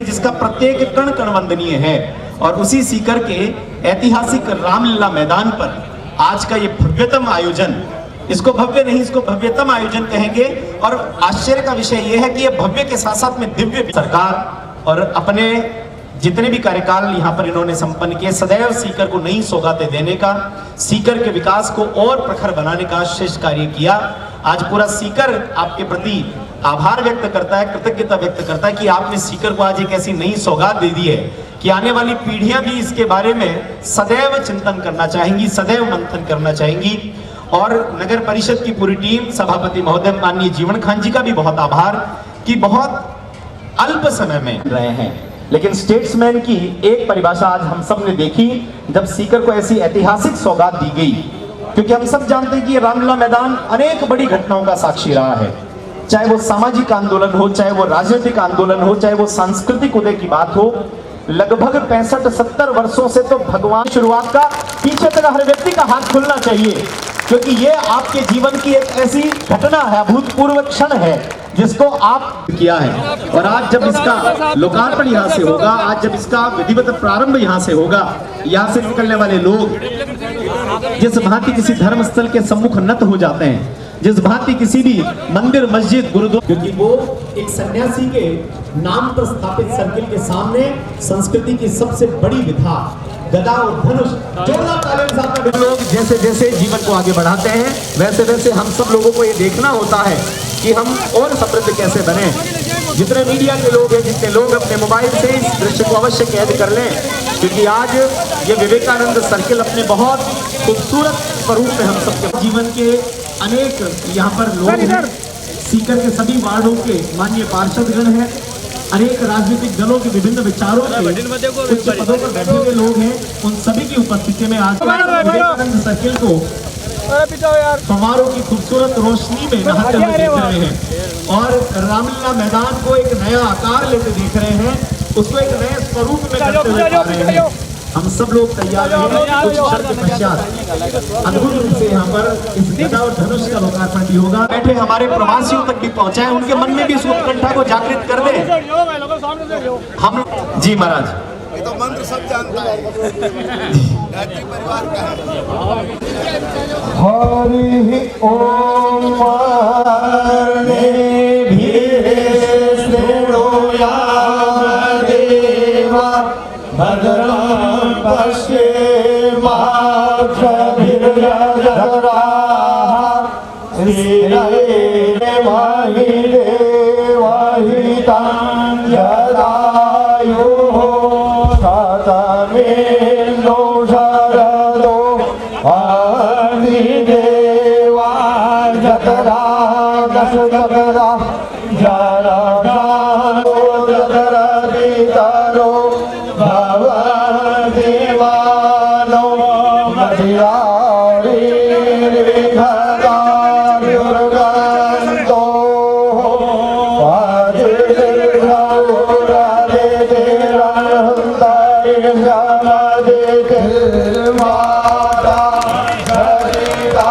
जिसका प्रत्येक कण कण वंदनीय है और उसी सीकर के ऐतिहासिक रामलीला मैदान पर आज का ये भव्यतम आयोजन, इसको भव्य नहीं इसको भव्यतम आयोजन कहेंगे। और आश्चर्य का विषय यह है कि ये भव्य के साथ साथ में दिव्य सरकार और अपने जितने भी कार्यकाल यहाँ पर इन्होंने संपन्न किए, सदैव सीकर को नई सौगातें देने का, सीकर के विकास को और प्रखर बनाने का श्रेष्ठ कार्य किया। आज पूरा सीकर आपके प्रति आभार व्यक्त करता है, कृतज्ञता व्यक्त करता है कि आपने सीकर को आज एक ऐसी नई सौगात दे दी है कि आने वाली पीढ़ियां भी इसके बारे में सदैव चिंतन करना चाहेंगी, सदैव मंथन करना चाहेंगी। और नगर परिषद की पूरी टीम, सभापति महोदय माननीय जीवन खान जी का भी बहुत आभार कि बहुत अल्प समय में रहे हैं, लेकिन स्टेट्समैन की एक परिभाषा आज हम सब ने देखी जब सीकर को ऐसी ऐतिहासिक सौगात दी गई। क्योंकि हम सब जानते हैं कि रामलीला मैदान अनेक बड़ी घटनाओं का साक्षी रहा है, चाहे वो सामाजिक आंदोलन हो, चाहे वो राजनीतिक आंदोलन हो, चाहे वो सांस्कृतिक उदय की बात हो। लगभग 65-70 वर्षों से तो भगवान शुरुआत का पीछे तक हर व्यक्ति का हाथ खुलना चाहिए, क्योंकि ये आपके जीवन की एक ऐसी घटना है, अभूतपूर्व क्षण है जिसको आप किया है। और आज जब इसका लोकार्पण यहाँ से होगा, आज जब इसका विधिवत प्रारंभ यहाँ से होगा, यहाँ से निकलने वाले लोग जिस भांति किसी धर्म स्थल के सम्मुख नत हो जाते हैं, जिस भांति किसी भी मंदिर मस्जिद गुरुद्वारा, क्योंकि वो एक सन्यासी के नाम पर स्थापित सर्किल के सामने संस्कृति की सबसे बड़ी विधा गदा और धनुष, जोरदार तालियों के साथ लोग जैसे जैसे जीवन को आगे बढ़ाते हैं वैसे वैसे हम सब लोगों को ये देखना होता है कि हम और समृद्ध कैसे बने। जितने मीडिया के लोग हैं, जितने लोग अपने मोबाइल से इस दृश्य को अवश्य कैद कर लें, क्योंकि आज ये विवेकानंद सर्किल अपने बहुत खूबसूरत स्वरूप में हम सबके जीवन के अनेक यहाँ पर लोग हैं, सीकर के सभी वार्डों के माननीय पार्षदगण हैं, अनेक राजनीतिक दलों के विभिन्न विचारों के उच्च पदों पर बैठे हुए लोग हैं, उन सभी की उपस्थिति में आज विवेकानंद सर्किल को समारोह की खूबसूरत रोशनी में नहाते हुए देख रहे हैं और रामलीला मैदान को एक नया आकार लेते देख रहे हैं, उसको एक नए स्वरूप में करते हुए पा रहे हैं। हम सब लोग तैयार हैं। कुछ क्षण के पश्चात अद्भुत रूप से यहाँ पर इस गदा और धनुष का लोकार्पण भी होगा। बैठे हमारे प्रवासियों तक भी पहुंचाए, उनके मन में भी इस उत्कंठा को जागृत कर दे। हम जी महाराज, ये तो मंत्र सब जानता है, गायत्री परिवार का है। हरि ओम भद्रं पश्येमाक्षभिर्यजत्राः श्रीरये महि देवहितां जदायुः शतमेन्दो शरदो हरिदेवा जतरा दशदरा जराशानो जतरदितरो भवदेवानो मधिरारिर्विघदायुर्गन्तो वादिर्हृदयेरन्दैर्जमदितिर्माता सरिता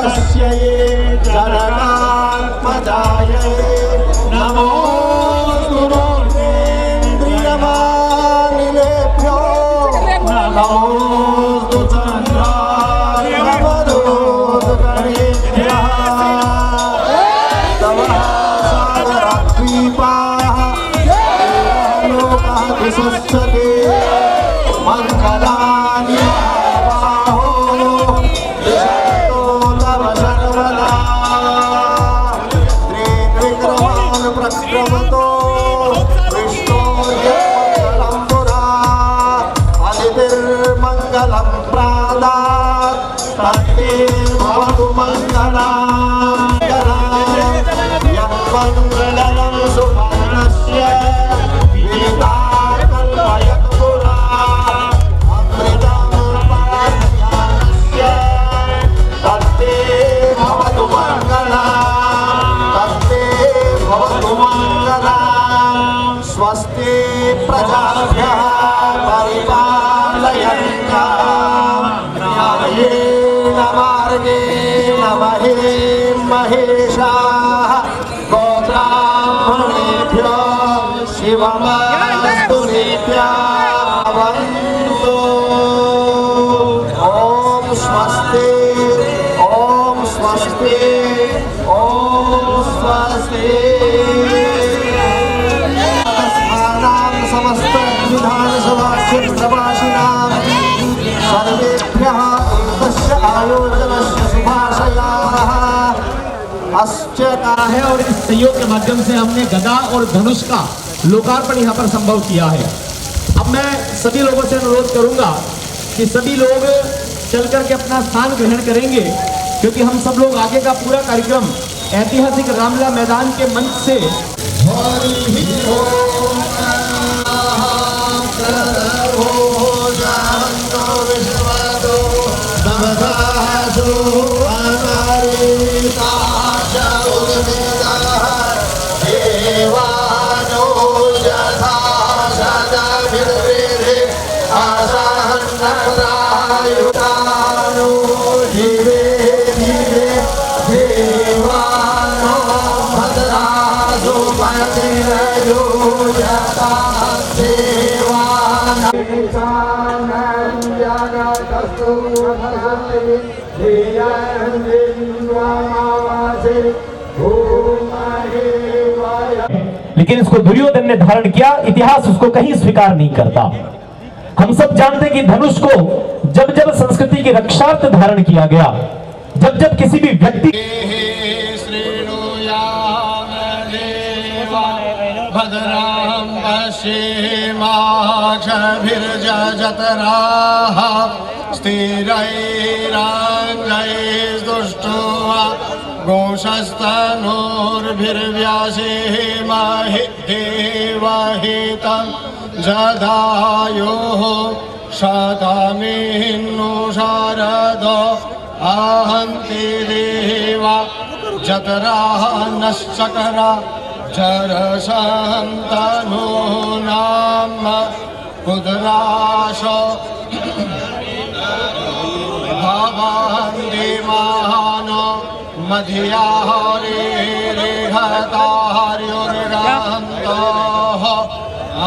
तस्यै जनकात्मजायै नमो मूर्तेन्द्रियमानिलेभ्यो नमोऽस्तु चन्द्राय नमोऽस्तुगणेभ्यः तव सागरद्वीपाः लोकाः विशस्यते मङ्गलानि बाहो दिशतो तव सर्वदा त्रिविक्रमान् प्रक्रमतो विष्णोर्यमङ्गलं पुरा अदितिर्मङ्गलं प्रादात् तत्ते भवतु मङ्गलाम् यन्मङ्गलं सुवर्णस्य विदिताकल्पयतु पुरा अमृतं पादयानस्य तत्ते भवतु मङ्गलाम् तत्ते भवतु मङ्गलाम् स्वस्ति प्रजाभ्यः परिपालयन्ताम् न्यायेन मार्गेण महीं महेशाः गोब्राह्मणेभ्यो शिवमस्तु नित्यावन्तु ॐ स्वस्ति ॐ स्वस्ति ॐ स्वस्ति तस्मानां समस्त विधानसभा क्षेत्रवासिनां सर्वेभ्यः एतस्य आयोजनस्य शुभाशयाः अस्य है और इस सहयोग के माध्यम से हमने गदा और धनुष का लोकार्पण यहाँ पर संभव किया है। अब मैं सभी लोगों से अनुरोध करूंगा कि सभी लोग चल करके अपना स्थान ग्रहण करेंगे, क्योंकि हम सब लोग आगे का पूरा कार्यक्रम ऐतिहासिक रामलीला मैदान के मंच से लेकिन इसको दुर्योधन ने धारण किया, इतिहास उसको कहीं स्वीकार नहीं करता। हम सब जानते हैं कि धनुष को जब जब संस्कृति की रक्षार्थ धारण किया गया, जब जब किसी भी व्यक्ति भद्रां पश्येमाक्षभिर्जतराः स्थिरैराङ्गैर्दुष्टो गोशस्तनूर्भिर्व्यासेमहि देवहितं जदायोः शतमिन्नु शारदो आहन्ति देवा जतराः नश्चकरा जरसन्तनो नाम कुद्राशो भवन्ति महानो मध्याहरेहतार्युर्गान्तः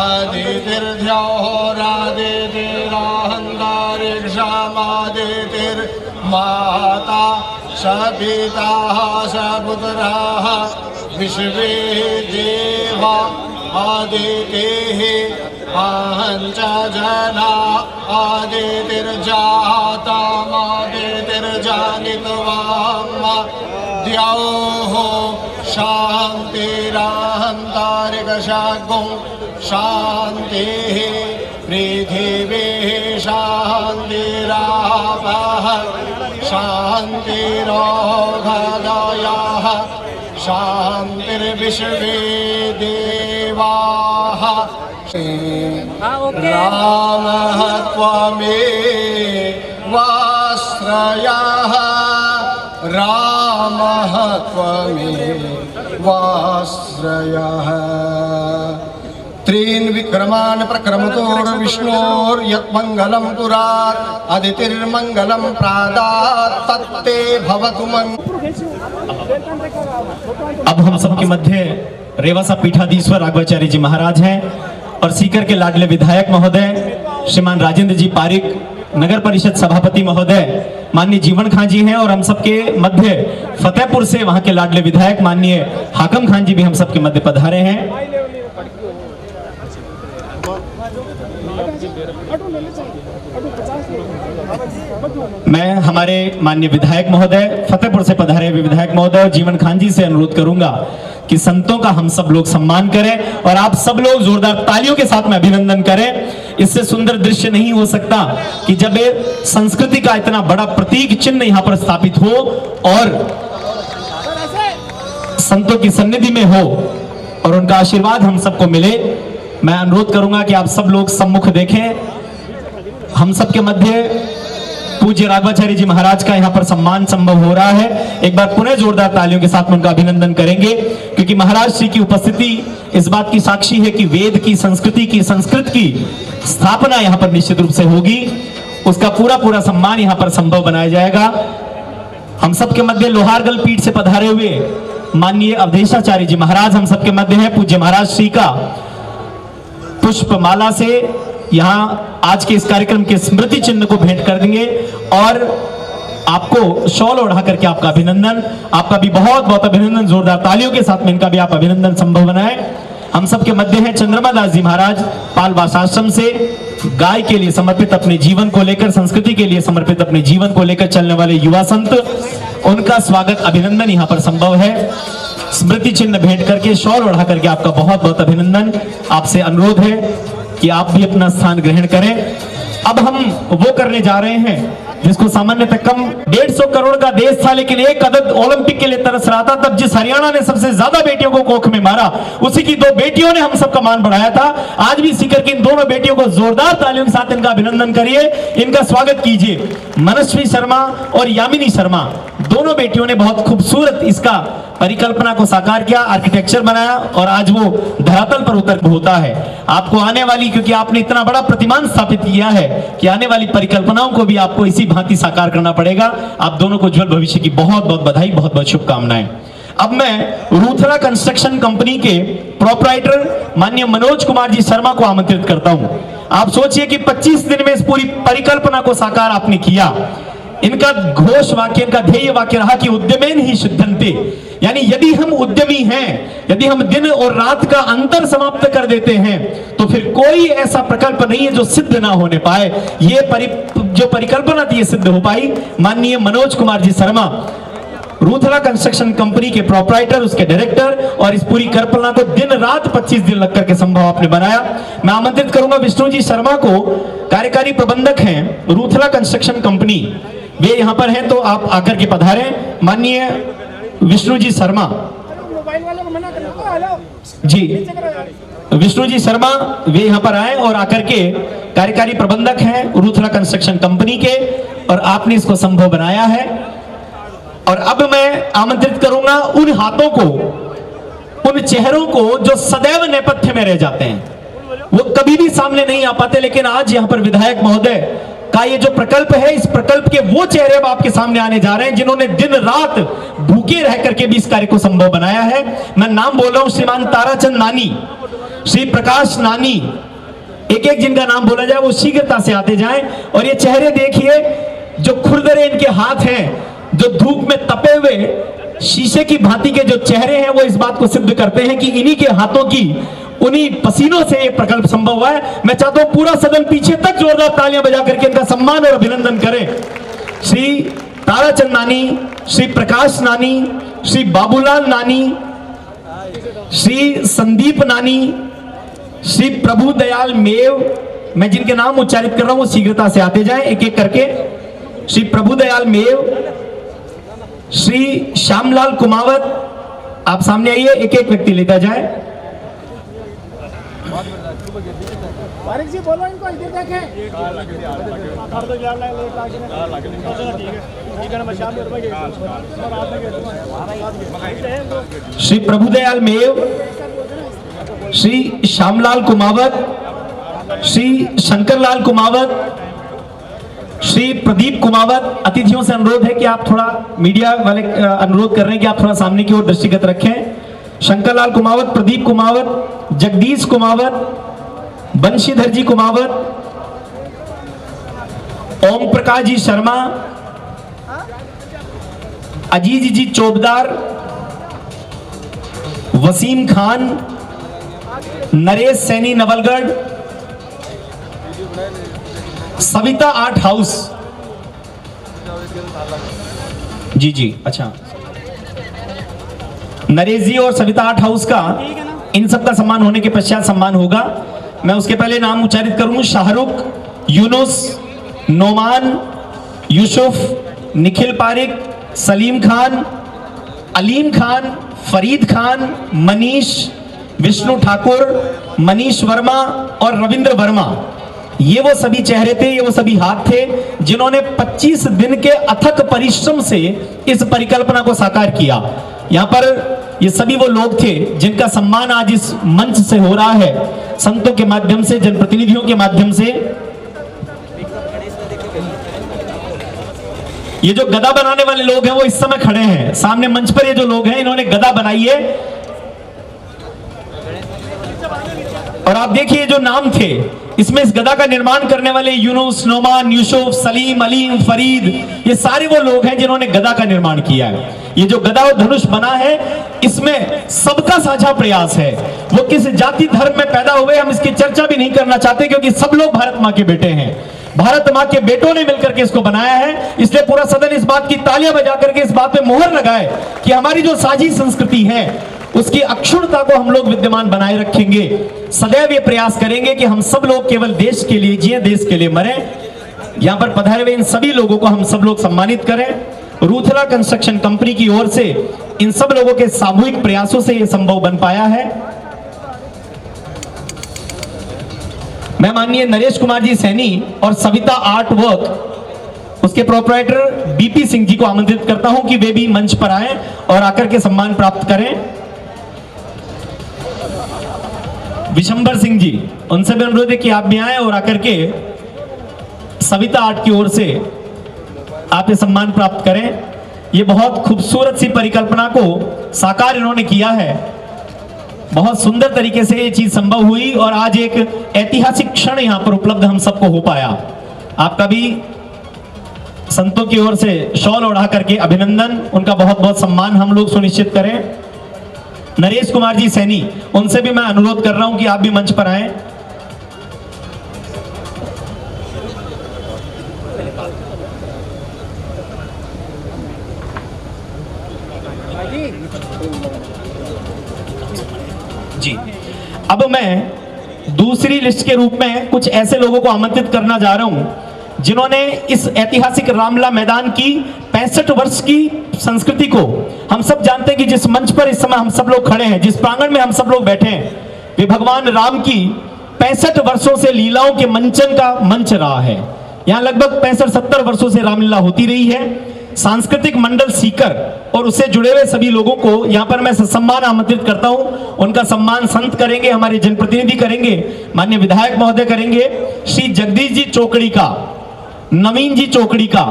आदितिर्ध्योरादितिराहन्तारिक्षमादितिर्माता स पिता स पुत्रः विश्वे देवा आदितिः अहं च जना आदितिर्जातमादितिर्जानित्वाम् द्यौः शान्तिरहन्तारिकशागुं शान्तिः पृथिवीः शान्तिरापः शान्तिरोगदयः शान्तिर्विश्वे देवाः रामः त्वमेवाश्रयः रामः त्वमेवाश्रयः त्रीन् विक्रमान् प्रक्रमतोर्विष्णोर्यत्मङ्गलं पुरात् अदितिर्मङ्गलं प्रादात् तत्ते भवतु अब हम सबके मध्य रेवासा पीठाधीश्वर राघवाचार्य जी महाराज हैं और सीकर के लाडले विधायक महोदय श्रीमान राजेंद्र जी पारिक, नगर परिषद सभापति महोदय माननीय जीवन खान जी हैं, और हम सबके मध्य फतेहपुर से वहां के लाडले विधायक माननीय हाकम खान जी भी हम सबके मध्य पधारे हैं। मैं हमारे माननीय विधायक महोदय फतेहपुर से पधारे हुए विधायक महोदय जीवन खान जी से अनुरोध करूंगा कि संतों का हम सब लोग सम्मान करें और आप सब लोग जोरदार तालियों के साथ में अभिनंदन करें। इससे सुंदर दृश्य नहीं हो सकता कि जब संस्कृति का इतना बड़ा प्रतीक चिन्ह यहां पर स्थापित हो और संतों की सन्निधि में हो और उनका आशीर्वाद हम सबको मिले। मैं अनुरोध करूंगा कि आप सब लोग सम्मुख देखें। हम सबके मध्य पूज्य राघवाचार्य जी महाराज का यहाँ पर सम्मान संभव हो रहा है। एक बार पुनः जोरदार तालियों के साथ में उनका अभिनंदन करेंगे, क्योंकि महाराज श्री की उपस्थिति इस बात की साक्षी है कि वेद की, संस्कृति की, संस्कृत की स्थापना यहाँ पर निश्चित रूप से होगी। उसका पूरा पूरा सम्मान यहाँ पर संभव बनाया जाएगा। हम सबके मध्य लोहारगल पीठ से पधारे हुए माननीय अवधेशाचार्य जी महाराज हम सबके मध्य है। पूज्य महाराज श्री का पुष्पमाला से यहाँ आज के इस कार्यक्रम के स्मृति चिन्ह को भेंट कर देंगे और आपको शॉल ओढ़ा करके आपका अभिनंदन, आपका भी बहुत बहुत अभिनंदन। जोरदार तालियों के साथ में इनका भी आप अभिनंदन संभव बनाएं। हम सबके मध्य हैं चंद्रमा दास जी महाराज पालवास आश्रम से, गाय के लिए समर्पित अपने जीवन को लेकर, संस्कृति के लिए समर्पित अपने जीवन को लेकर चलने वाले युवा संत। उनका स्वागत अभिनंदन यहाँ पर संभव है। स्मृति चिन्ह भेंट करके, शॉल ओढ़ा करके आपका बहुत बहुत अभिनंदन। आपसे अनुरोध है कि आप भी अपना स्थान ग्रहण करें। अब हम वो करने जा रहे हैं जिसको सामान्यतः कम 150 करोड़ का देश था, लेकिन एक अदद ओलंपिक के लिए तरस रहा था। तब जिस हरियाणा ने सबसे ज्यादा बेटियों को कोख में मारा, उसी की 2 बेटियों ने हम सबका मान बढ़ाया था। आज भी सीकर की इन दोनों बेटियों को जोरदार तालियों के साथ इनका अभिनंदन करिए, इनका स्वागत कीजिए। मनस्वी शर्मा और यामिनी शर्मा दोनों बेटियों ने बहुत खूबसूरत इसका परिकल्पना को साकार किया, आर्किटेक्चर बनाया और आज वो धरातल पर उतर होता है। आपको आने वाली, क्योंकि आपने इतना बड़ा प्रतिमान स्थापित किया है कि आने वाली परिकल्पनाओं को भी आपको इसी भांति साकार करना पड़ेगा। आप दोनों को उज्जवल भविष्य की बहुत बहुत बधाई, बहुत बहुत शुभकामनाएं। अब मैं रूथरा कंस्ट्रक्शन कंपनी के प्रोपराइटर माननीय मनोज कुमार जी शर्मा को आमंत्रित करता हूं। आप सोचिए कि 25 दिन में इस पूरी परिकल्पना को साकार आपने किया। इनका घोष वाक्य, इनका ध्येय वाक्य रहा कि उद्यमेन ही सिद्धन्ते, यानी यदि हम उद्यमी हैं, यदि हम दिन और रात का अंतर समाप्त कर देते हैं, तो फिर कोई ऐसा प्रकल्प नहीं है जो सिद्ध ना होने पाए। ये जो परिकल्पना थी ये सिद्ध हो पाई। माननीय मनोज कुमार जी शर्मा, रूथरा कंस्ट्रक्शन कंपनी के प्रोपराइटर, उसके डायरेक्टर, और इस पूरी कल्पना को दिन रात 25 दिन लग करके संभव आपने बनाया। मैं आमंत्रित करूंगा विष्णु जी शर्मा को, कार्यकारी प्रबंधक हैं रूथरा कंस्ट्रक्शन कंपनी, वे यहां पर हैं, तो आप आकर के पधारें। माननीय विष्णु जी शर्मा जी, विष्णु जी शर्मा वे यहां पर आए और आकर के कार्यकारी प्रबंधक हैं रूथरा कंस्ट्रक्शन कंपनी के, और आपने इसको संभव बनाया है। और अब मैं आमंत्रित करूंगा उन हाथों को, उन चेहरों को जो सदैव नेपथ्य में रह जाते हैं, वो कभी भी सामने नहीं आ पाते, लेकिन आज यहां पर विधायक महोदय का ये जो प्रकल्प है, इस प्रकल्प के वो चेहरे अब आपके सामने आने जा रहे हैं जिन्होंने दिन रात भूखे रह करके भी इस कार्य को संभव बनाया है। मैं नाम बोल रहा हूं, श्रीमान ताराचंद नानी, श्री प्रकाश नानी, एक एक जिनका नाम बोला जाए वो शीघ्रता से आते जाएं। और ये चेहरे देखिए, जो खुरदरे इनके हाथ हैं, जो धूप में तपे हुए शीशे की भांति के जो चेहरे हैं, वो इस बात को सिद्ध करते हैं कि इन्हीं के हाथों की, उन्हीं पसीनों से ये प्रकल्प संभव हुआ है। मैं चाहता हूं पूरा सदन पीछे तक जोरदार तालियां बजा करके इनका सम्मान और अभिनंदन करें। श्री ताराचंद नानी, श्री प्रकाश नानी, श्री बाबूलाल नानी, श्री संदीप नानी, श्री प्रभु दयाल मेव, मैं जिनके नाम उच्चारित कर रहा हूं वो शीघ्रता से आते जाएं एक एक करके। श्री प्रभु दयाल मेव, श्री श्यामलाल कुमावत, आप सामने आइए, एक एक व्यक्ति लेता जाए। जी बोलो इनको, इधर देखें। श्री प्रभुदयाल मेव, श्री श्यामलाल कुमावत, श्री शंकरलाल कुमावत, श्री प्रदीप कुमावत। अतिथियों से अनुरोध है कि आप थोड़ा, मीडिया वाले अनुरोध कर रहे हैं कि आप थोड़ा सामने की ओर दृष्टिगत रखें। शंकरलाल कुमावत, प्रदीप कुमावत, जगदीश कुमावत, बंशीधर जी कुमावत, ओम प्रकाश जी शर्मा, अजीज जी चौबदार, वसीम खान, नरेश सैनी नवलगढ़, सविता आर्ट हाउस। जी जी, अच्छा, नरेश जी और सविता आर्ट हाउस का, इन सब का सम्मान होने के पश्चात सम्मान होगा। मैं उसके पहले नाम उच्चारित करूं। शाहरुख, यूनुस, नोमान, यूसुफ, निखिल पारिक, सलीम खान, अलीम खान, फरीद खान, मनीष, विष्णु ठाकुर, मनीष वर्मा और रविंद्र वर्मा। ये वो सभी चेहरे थे, ये वो सभी हाथ थे जिन्होंने 25 दिन के अथक परिश्रम से इस परिकल्पना को साकार किया। यहाँ पर ये सभी वो लोग थे जिनका सम्मान आज इस मंच से हो रहा है, संतों के माध्यम से, जनप्रतिनिधियों के माध्यम से। ये जो गदा बनाने वाले लोग हैं वो इस समय खड़े हैं सामने मंच पर। ये जो लोग हैं इन्होंने गदा बनाई है और आप देखिए जो नाम थे इसमें इस गदा का निर्माण करने वाले यूनुस, नोमान, यूसुफ, सलीम, अलीम, फरीद, ये सारे वो लोग हैं जिन्होंने गदा का निर्माण किया है। ये जो गदा और धनुष बना है इसमें सबका साझा प्रयास है। वो किस जाति धर्म में पैदा हुए हम इसकी चर्चा भी नहीं करना चाहते, क्योंकि सब लोग भारत माँ के बेटे हैं। भारत माँ के बेटों ने मिलकर के इसको बनाया है। इसलिए पूरा सदन इस बात की तालियां बजा करके इस बात पे मोहर लगाए कि हमारी जो साझी संस्कृति है उसकी अक्षुण्णता को हम लोग विद्यमान बनाए रखेंगे। सदैव ये प्रयास करेंगे कि हम सब लोग केवल देश के लिए जिए, देश के लिए मरे। यहाँ पर पधारे हुए इन सभी लोगों को हम सब लोग सम्मानित करें। रूथला कंस्ट्रक्शन कंपनी की ओर से इन सब लोगों के सामूहिक प्रयासों से यह संभव बन पाया है। मैं माननीय नरेश कुमार जी सैनी और सविता आर्ट वर्क उसके प्रोप्राइटर बीपी सिंह जी को आमंत्रित करता हूं कि वे भी मंच पर आए और आकर के सम्मान प्राप्त करें। विशंबर सिंह जी, उनसे भी अनुरोध है कि आप भी आए और आकर के सविता आर्ट की ओर से आप ये सम्मान प्राप्त करें। ये बहुत खूबसूरत सी परिकल्पना को साकार इन्होंने किया है। बहुत सुंदर तरीके से ये चीज संभव हुई और आज एक ऐतिहासिक क्षण यहां पर उपलब्ध हम सबको हो पाया। आपका भी संतों की ओर से शॉल ओढ़ा करके अभिनंदन, उनका बहुत बहुत सम्मान हम लोग सुनिश्चित करें। नरेश कुमार जी सैनी, उनसे भी मैं अनुरोध कर रहा हूं कि आप भी मंच पर आए। जी, अब मैं दूसरी लिस्ट के रूप में कुछ ऐसे लोगों को आमंत्रित करना जा रहा हूं जिन्होंने इस ऐतिहासिक रामलीला मैदान की 65 वर्ष की संस्कृति को, हम सब जानते हैं कि जिस मंच पर इस समय हम सब लोग खड़े हैं, जिस प्रांगण में हम सब लोग बैठे हैं, वे भगवान राम की 65 वर्षों से लीलाओं के मंचन का मंच रहा है। यहाँ लगभग 65-70 वर्षों से रामलीला होती रही है। सांस्कृतिक मंडल सीकर और उससे जुड़े हुए सभी लोगों को यहाँ पर मैं सम्मान आमंत्रित करता हूँ। उनका सम्मान संत करेंगे, हमारे जनप्रतिनिधि करेंगे, माननीय विधायक महोदय करेंगे। श्री जगदीश जी चौकड़ी का, नवीन जी चौकड़ी का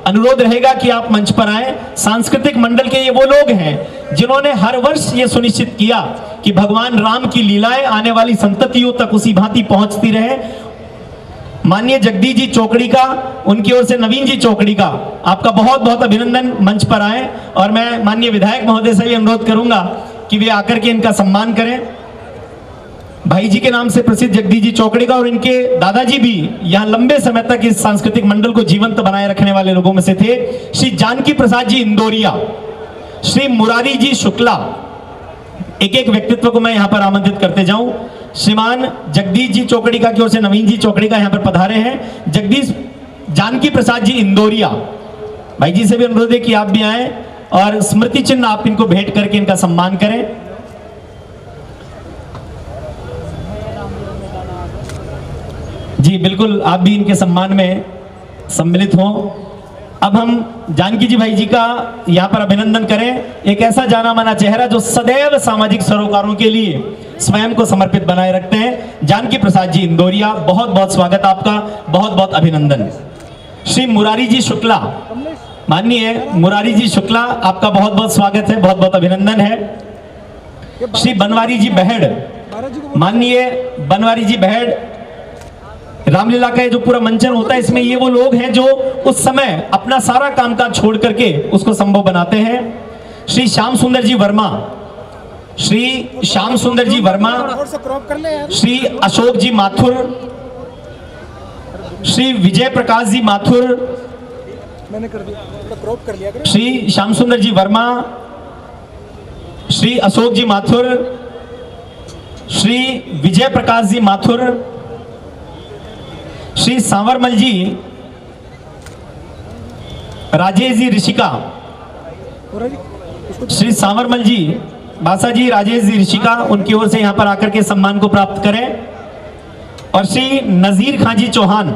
अनुरोध रहेगा कि आप मंच पर आए। सांस्कृतिक मंडल के ये वो लोग हैं जिन्होंने हर वर्ष ये सुनिश्चित किया कि भगवान राम की लीलाएं आने वाली संततियों तक उसी भांति पहुंचती रहे। माननीय जगदीश जी चौकड़ी का, उनकी ओर से नवीन जी चौकड़ी का आपका बहुत बहुत अभिनंदन। मंच पर आए और मैं माननीय विधायक महोदय से भी अनुरोध करूंगा कि वे आकर के इनका सम्मान करें। भाई जी के नाम से प्रसिद्ध जगदीश जी चौकड़ी का और इनके दादाजी भी यहाँ लंबे समय तक इस सांस्कृतिक मंडल को जीवंत बनाए रखने वाले लोगों में से थे। श्री जानकी प्रसाद जी इंदौरिया, श्री मुरारी जी शुक्ला, एक एक व्यक्तित्व को मैं यहाँ पर आमंत्रित करते जाऊं। श्रीमान जगदीश जी चौकड़ी का की ओर से नवीन जी चौकड़ी का यहाँ पर पधारे हैं। जगदीश जानकी प्रसाद जी इंदौरिया, भाई जी से भी अनुरोध है कि आप भी आए और स्मृति चिन्ह आप इनको भेंट करके इनका सम्मान करें। जी बिल्कुल, आप भी इनके सम्मान में सम्मिलित हों। अब हम जानकी जी भाई जी का यहाँ पर अभिनंदन करें। एक ऐसा जाना माना चेहरा जो सदैव सामाजिक सरोकारों के लिए स्वयं को समर्पित बनाए रखते हैं। जानकी प्रसाद जी इंदौरिया, बहुत बहुत स्वागत आपका, बहुत बहुत अभिनंदन। श्री मुरारी जी शुक्ला, माननीय मुरारी जी शुक्ला, आपका बहुत बहुत स्वागत है, बहुत बहुत अभिनंदन है। श्री बनवारी जी बहेड़, माननीय बनवारी जी बहेड़, रामलीला का ये जो पूरा मंचन होता है इसमें ये वो लोग हैं जो उस समय अपना सारा कामकाज छोड़ करके उसको संभव बनाते हैं। श्री श्याम सुंदर जी वर्मा, श्री श्याम सुंदर जी वर्मा, श्री अशोक जी माथुर, श्री विजय प्रकाश जी माथुर, मैंने कर दिया, श्री श्याम सुंदर जी वर्मा, श्री अशोक जी माथुर, श्री विजय प्रकाश जी माथुर, श्री सांवरमल जी, राजेश जी ऋषिका, श्री सांवरमल जी, बासा जी, राजेश जी ऋषिका, उनकी ओर से यहां पर आकर के सम्मान को प्राप्त करें। और श्री नजीर खां जी चौहान,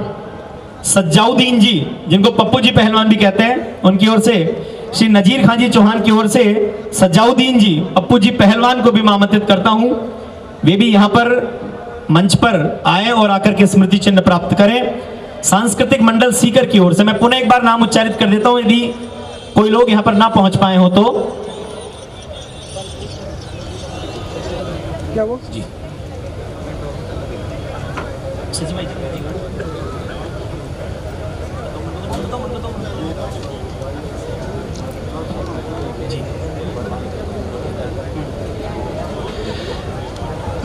सज्जाउद्दीन जी, जिनको पप्पू जी पहलवान भी कहते हैं, उनकी ओर से श्री नजीर खां जी चौहान की ओर से सज्जाउद्दीन जी, पप्पू जी पहलवान को भी मैं आमंत्रित करता हूं, वे भी यहां पर मंच पर आए और आकर के स्मृति चिन्ह प्राप्त करें। सांस्कृतिक मंडल सीकर की ओर से मैं पुनः एक बार नाम उच्चारित कर देता हूं, यदि कोई लोग यहां पर ना पहुंच पाए हो तो। क्या वो जी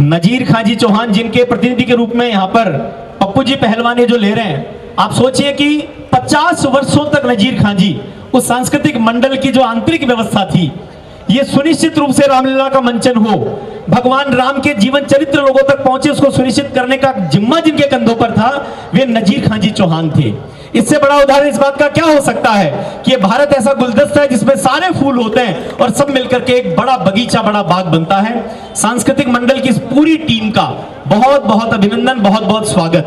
नजीर खां जी चौहान, जिनके प्रतिनिधि के रूप में यहां पर पप्पू जी पहलवान जो ले रहे हैं, आप सोचिए कि 50 वर्षों तक नजीर खां जी उस सांस्कृतिक मंडल की जो आंतरिक व्यवस्था थी, ये सुनिश्चित रूप से रामलीला का मंचन हो, भगवान राम के जीवन चरित्र लोगों तक पहुंचे, उसको सुनिश्चित करने का जिम्मा जिनके कंधों पर था, वे नजीर खां जी चौहान थे। इससे बड़ा उदाहरण इस बात का क्या हो सकता है कि भारत ऐसा गुलदस्ता है जिसमें सारे फूल होते हैं और सब मिलकर के एक बड़ा बगीचा, बड़ा बाग बनता है। सांस्कृतिक मंडल की इस पूरी टीम का बहुत बहुत अभिनंदन, बहुत बहुत स्वागत।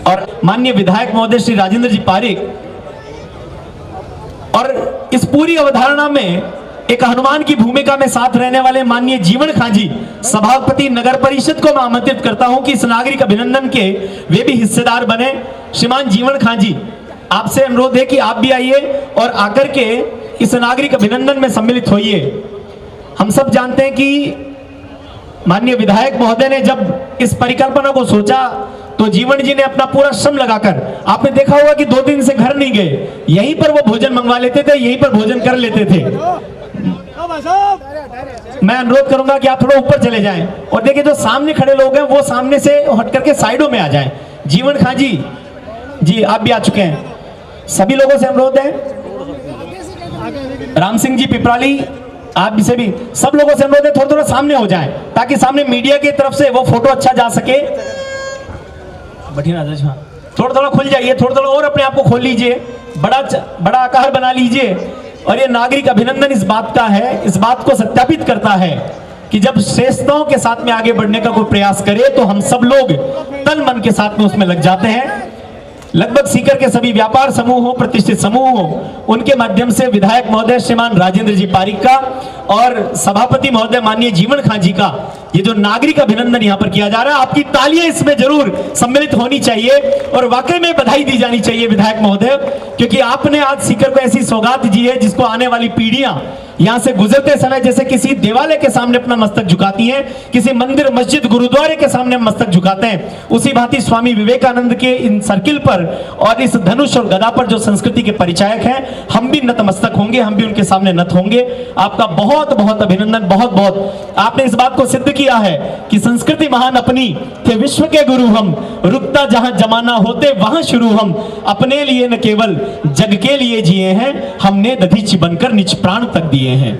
और माननीय विधायक महोदय श्री राजेंद्र जी पारिक, और इस पूरी अवधारणा में एक हनुमान की भूमिका में साथ रहने वाले माननीय जीवन खां जी, सभापति नगर परिषद को मैं आमंत्रित करता हूं कि इस नागरिक अभिनंदन के वे भी हिस्सेदार बने। श्रीमान जीवन खां जी, आपसे अनुरोध है कि आप भी आइए और आकर के इस नागरिक अभिनंदन में सम्मिलित होइए। हम सब जानते हैं कि माननीय विधायक महोदय ने जब इस परिकल्पना को सोचा तो जीवन जी ने अपना पूरा श्रम लगाकर, आपने देखा होगा कि 2 दिन से घर नहीं गए, यहीं पर वो भोजन मंगवा लेते थे, यहीं पर भोजन कर लेते थे। मैं अनुरोध करूंगा कि आप थोड़ा ऊपर चले जाएं और देखिए जो सामने खड़े लोग हैं वो सामने से हट करके साइडों में आ जाएं। जीवन खां जी, जी आप भी आ चुके हैं। सभी लोगों से अनुरोध है, राम सिंह जी पिपराली, आप भी से भी सब लोगों से अनुरोध है थोड़ा थोड़ा सामने हो जाएं ताकि सामने मीडिया की तरफ से वो फोटो अच्छा जा सके। बढ़िया, थोड़ा थोड़ा खुल जाइए, थोड़ा थोड़ा और अपने आप को खोल लीजिए, बड़ा आकार बना लीजिए। और ये नागरिक अभिनंदन इस बात का है, इस बात को सत्यापित करता है कि जब श्रेष्ठताओं के साथ में आगे बढ़ने का कोई प्रयास करे तो हम सब लोग तन मन के साथ में उसमें लग जाते हैं। लगभग सीकर के सभी व्यापार समूह हो, प्रतिष्ठित समूह हो, उनके माध्यम से विधायक महोदय श्रीमान राजेंद्र जी पारिक का और सभापति महोदय माननीय जीवन खां जी का ये जो नागरिक अभिनंदन यहाँ पर किया जा रहा है, आपकी तालियां इसमें जरूर सम्मिलित होनी चाहिए और वाकई में बधाई दी जानी चाहिए विधायक महोदय, क्योंकि आपने आज सीकर को ऐसी सौगात दी है जिसको आने वाली पीढ़ियां यहां से गुजरते समय जैसे किसी देवालय के सामने अपना मस्तक झुकाती हैं, किसी मंदिर, मस्जिद, गुरुद्वारे के सामने मस्तक झुकाते हैं, उसी भांति स्वामी विवेकानंद के इन सर्किल पर और इस धनुष और गदा पर जो संस्कृति के परिचायक हैं, हम भी नतमस्तक होंगे, हम भी उनके सामने नत होंगे। आपका बहुत बहुत अभिनंदन, बहुत बहुत। आपने इस बात को सिद्ध किया है कि संस्कृति महान अपनी थे विश्व के गुरु हम, रुकता जहां जमाना होते वहां शुरू हम, अपने लिए न केवल जग के लिए जिए हैं, हमने दधीचि बनकर निज प्राण तक दिए हैं।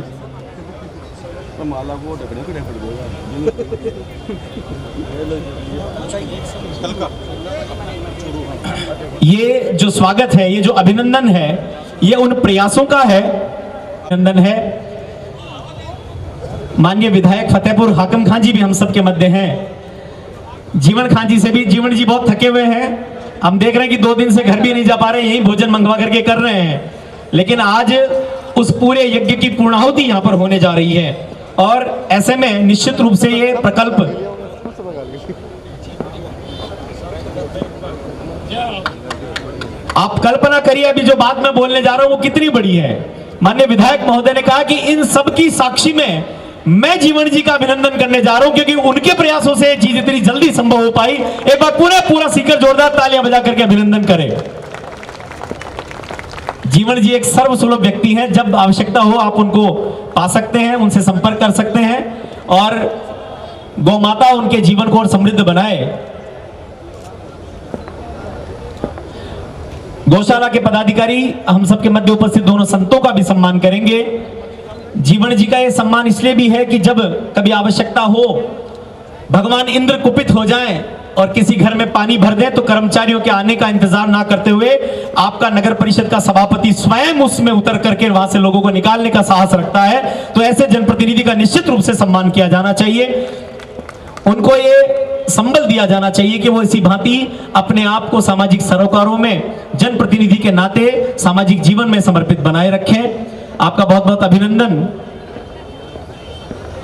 ये जो स्वागत है, ये जो अभिनंदन है, ये उन प्रयासों का है, अभिनंदन है। माननीय विधायक फतेहपुर हाकिम खां जी भी हम सबके मध्य हैं। जीवन खां जी से भी, जीवन जी बहुत थके हुए हैं, हम देख रहे हैं कि 2 दिन से घर भी नहीं जा पा रहे, यही भोजन मंगवा करके कर रहे हैं, लेकिन आज उस पूरे यज्ञ की पूर्णाहुति यहाँ पर होने जा रही है। और ऐसे में निश्चित रूप से ये प्रकल्प आप कल्पना करिए, अभी जो बात मैं बोलने जा रहा हूं वो कितनी बड़ी है। माननीय विधायक महोदय ने कहा कि इन सब की साक्षी में मैं जीवन जी का अभिनंदन करने जा रहा हूं, क्योंकि उनके प्रयासों से ये चीज इतनी जल्दी संभव हो पाई। एक बार पूरा सीकर जोरदार तालियां बजा करके अभिनंदन करें। जीवन जी एक सर्वसुलभ व्यक्ति हैं, जब आवश्यकता हो आप उनको पा सकते हैं, उनसे संपर्क कर सकते हैं और गौ माता उनके जीवन को और समृद्ध बनाए। गौशाला के पदाधिकारी हम सबके मध्य उपस्थित दोनों संतों का भी सम्मान करेंगे। जीवन जी का यह सम्मान इसलिए भी है कि जब कभी आवश्यकता हो, भगवान इंद्र कुपित हो जाएं और किसी घर में पानी भर दें, तो कर्मचारियों के आने का इंतजार ना करते हुए आपका नगर परिषद का सभापति स्वयं उसमें उतर करके वहां से लोगों को निकालने का साहस रखता है। तो ऐसे जनप्रतिनिधि का निश्चित रूप से सम्मान किया जाना चाहिए। उनको ये संबल दिया जाना चाहिए कि वो इसी भांति अपने आप को सामाजिक सरोकारों में जनप्रतिनिधि के नाते सामाजिक जीवन में समर्पित बनाए रखें। आपका बहुत बहुत अभिनंदन।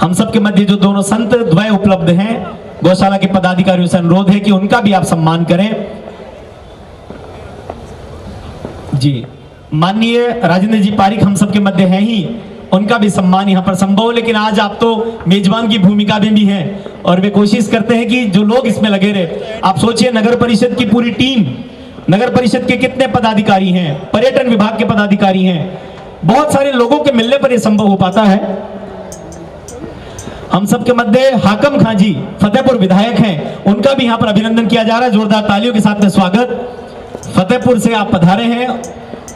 हम सबके मध्य जो दोनों संत द्वय उपलब्ध हैं, गौशाला के पदाधिकारियों से अनुरोध है कि उनका भी आप सम्मान करें। जी, माननीय राजेंद्र जी पारिक हम सबके मध्य हैं ही, उनका भी सम्मान यहाँ पर संभव। लेकिन आज आप तो मेजबान की भूमिका में भी हैं और वे कोशिश करते हैं कि जो लोग इसमें लगे रहे। आप सोचिए, नगर परिषद की पूरी टीम, नगर परिषद के कितने पदाधिकारी हैं, पर्यटन विभाग के पदाधिकारी हैं, बहुत सारे लोगों के मिलने पर यह संभव हो पाता है। हम सबके मध्य हाकम खां जी फतेहपुर विधायक हैं, उनका भी यहाँ पर अभिनंदन किया जा रहा है। जोरदार तालियों के साथ में स्वागत। फतेहपुर से आप पधारे हैं।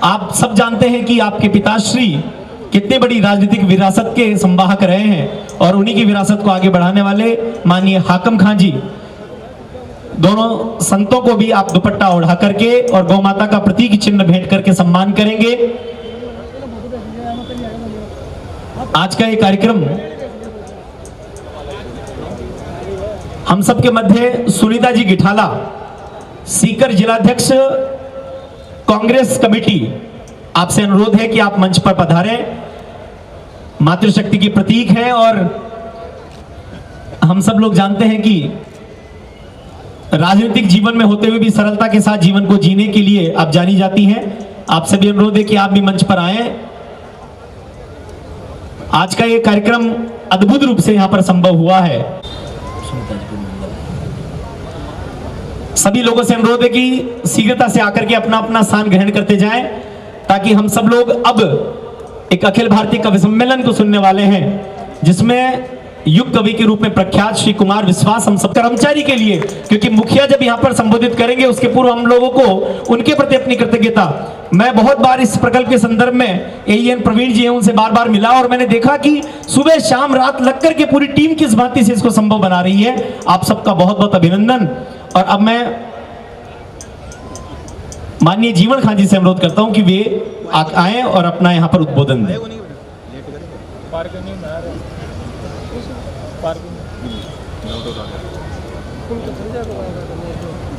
आप सब जानते हैं कि आपके पिताश्री कितनी बड़ी राजनीतिक विरासत के संवाहक रहे हैं और उन्हीं की विरासत को आगे बढ़ाने वाले माननीय हाकम खां जी, दोनों संतों को भी आप दुपट्टा ओढ़ा करके और गौ माता का प्रतीक चिन्ह भेंट करके सम्मान करेंगे। आज का ये कार्यक्रम हम सबके मध्य सुनीता जी गिठाला, सीकर जिलाध्यक्ष कांग्रेस कमेटी, आपसे अनुरोध है कि आप मंच पर पधारें। मातृशक्ति की प्रतीक है और हम सब लोग जानते हैं कि राजनीतिक जीवन में होते हुए भी सरलता के साथ जीवन को जीने के लिए आप जानी जाती हैं। आपसे भी अनुरोध है कि आप भी मंच पर आएं। आज का ये कार्यक्रम अद्भुत रूप से यहां पर संभव हुआ है। सभी लोगों से अनुरोध है कि शीघ्रता से आकर के अपना अपना स्थान ग्रहण करते जाएं, ताकि हम सब लोग अब एक अखिल भारतीय कवि सम्मेलन को सुनने वाले हैं, जिसमें युग कवि के रूप में प्रख्यात श्री कुमार विश्वास हम सब कर्मचारी के लिए, क्योंकि मुखिया जब यहाँ पर संबोधित करेंगे उसके पूर्व हम लोगों को उनके प्रति अपनी कृतज्ञता, मैं बहुत बार इस प्रकल्प के संदर्भ में एएन प्रवीण जी हैं, उनसे बार बार मिला और मैंने देखा कि सुबह शाम रात लग करके पूरी टीम किस भांति से इसको संभव बना रही है। आप सबका बहुत बहुत अभिनंदन। और अब मैं माननीय जीवन खां जी से अनुरोध करता हूं कि वे आए और अपना यहां पर उद्बोधन दें।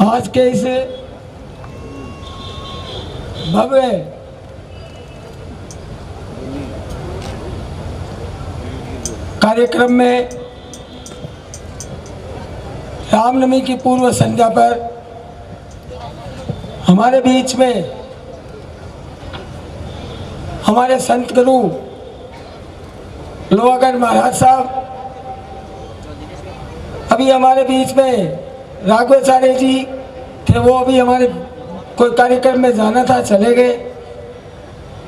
आज के इस भव्य कार्यक्रम में रामनवमी की पूर्व संध्या पर हमारे बीच में हमारे संत गुरु लोहागढ़ महाराज साहब, अभी हमारे बीच में राघवाचार्य जी थे, वो अभी हमारे कोई कार्यक्रम में जाना था, चले गए।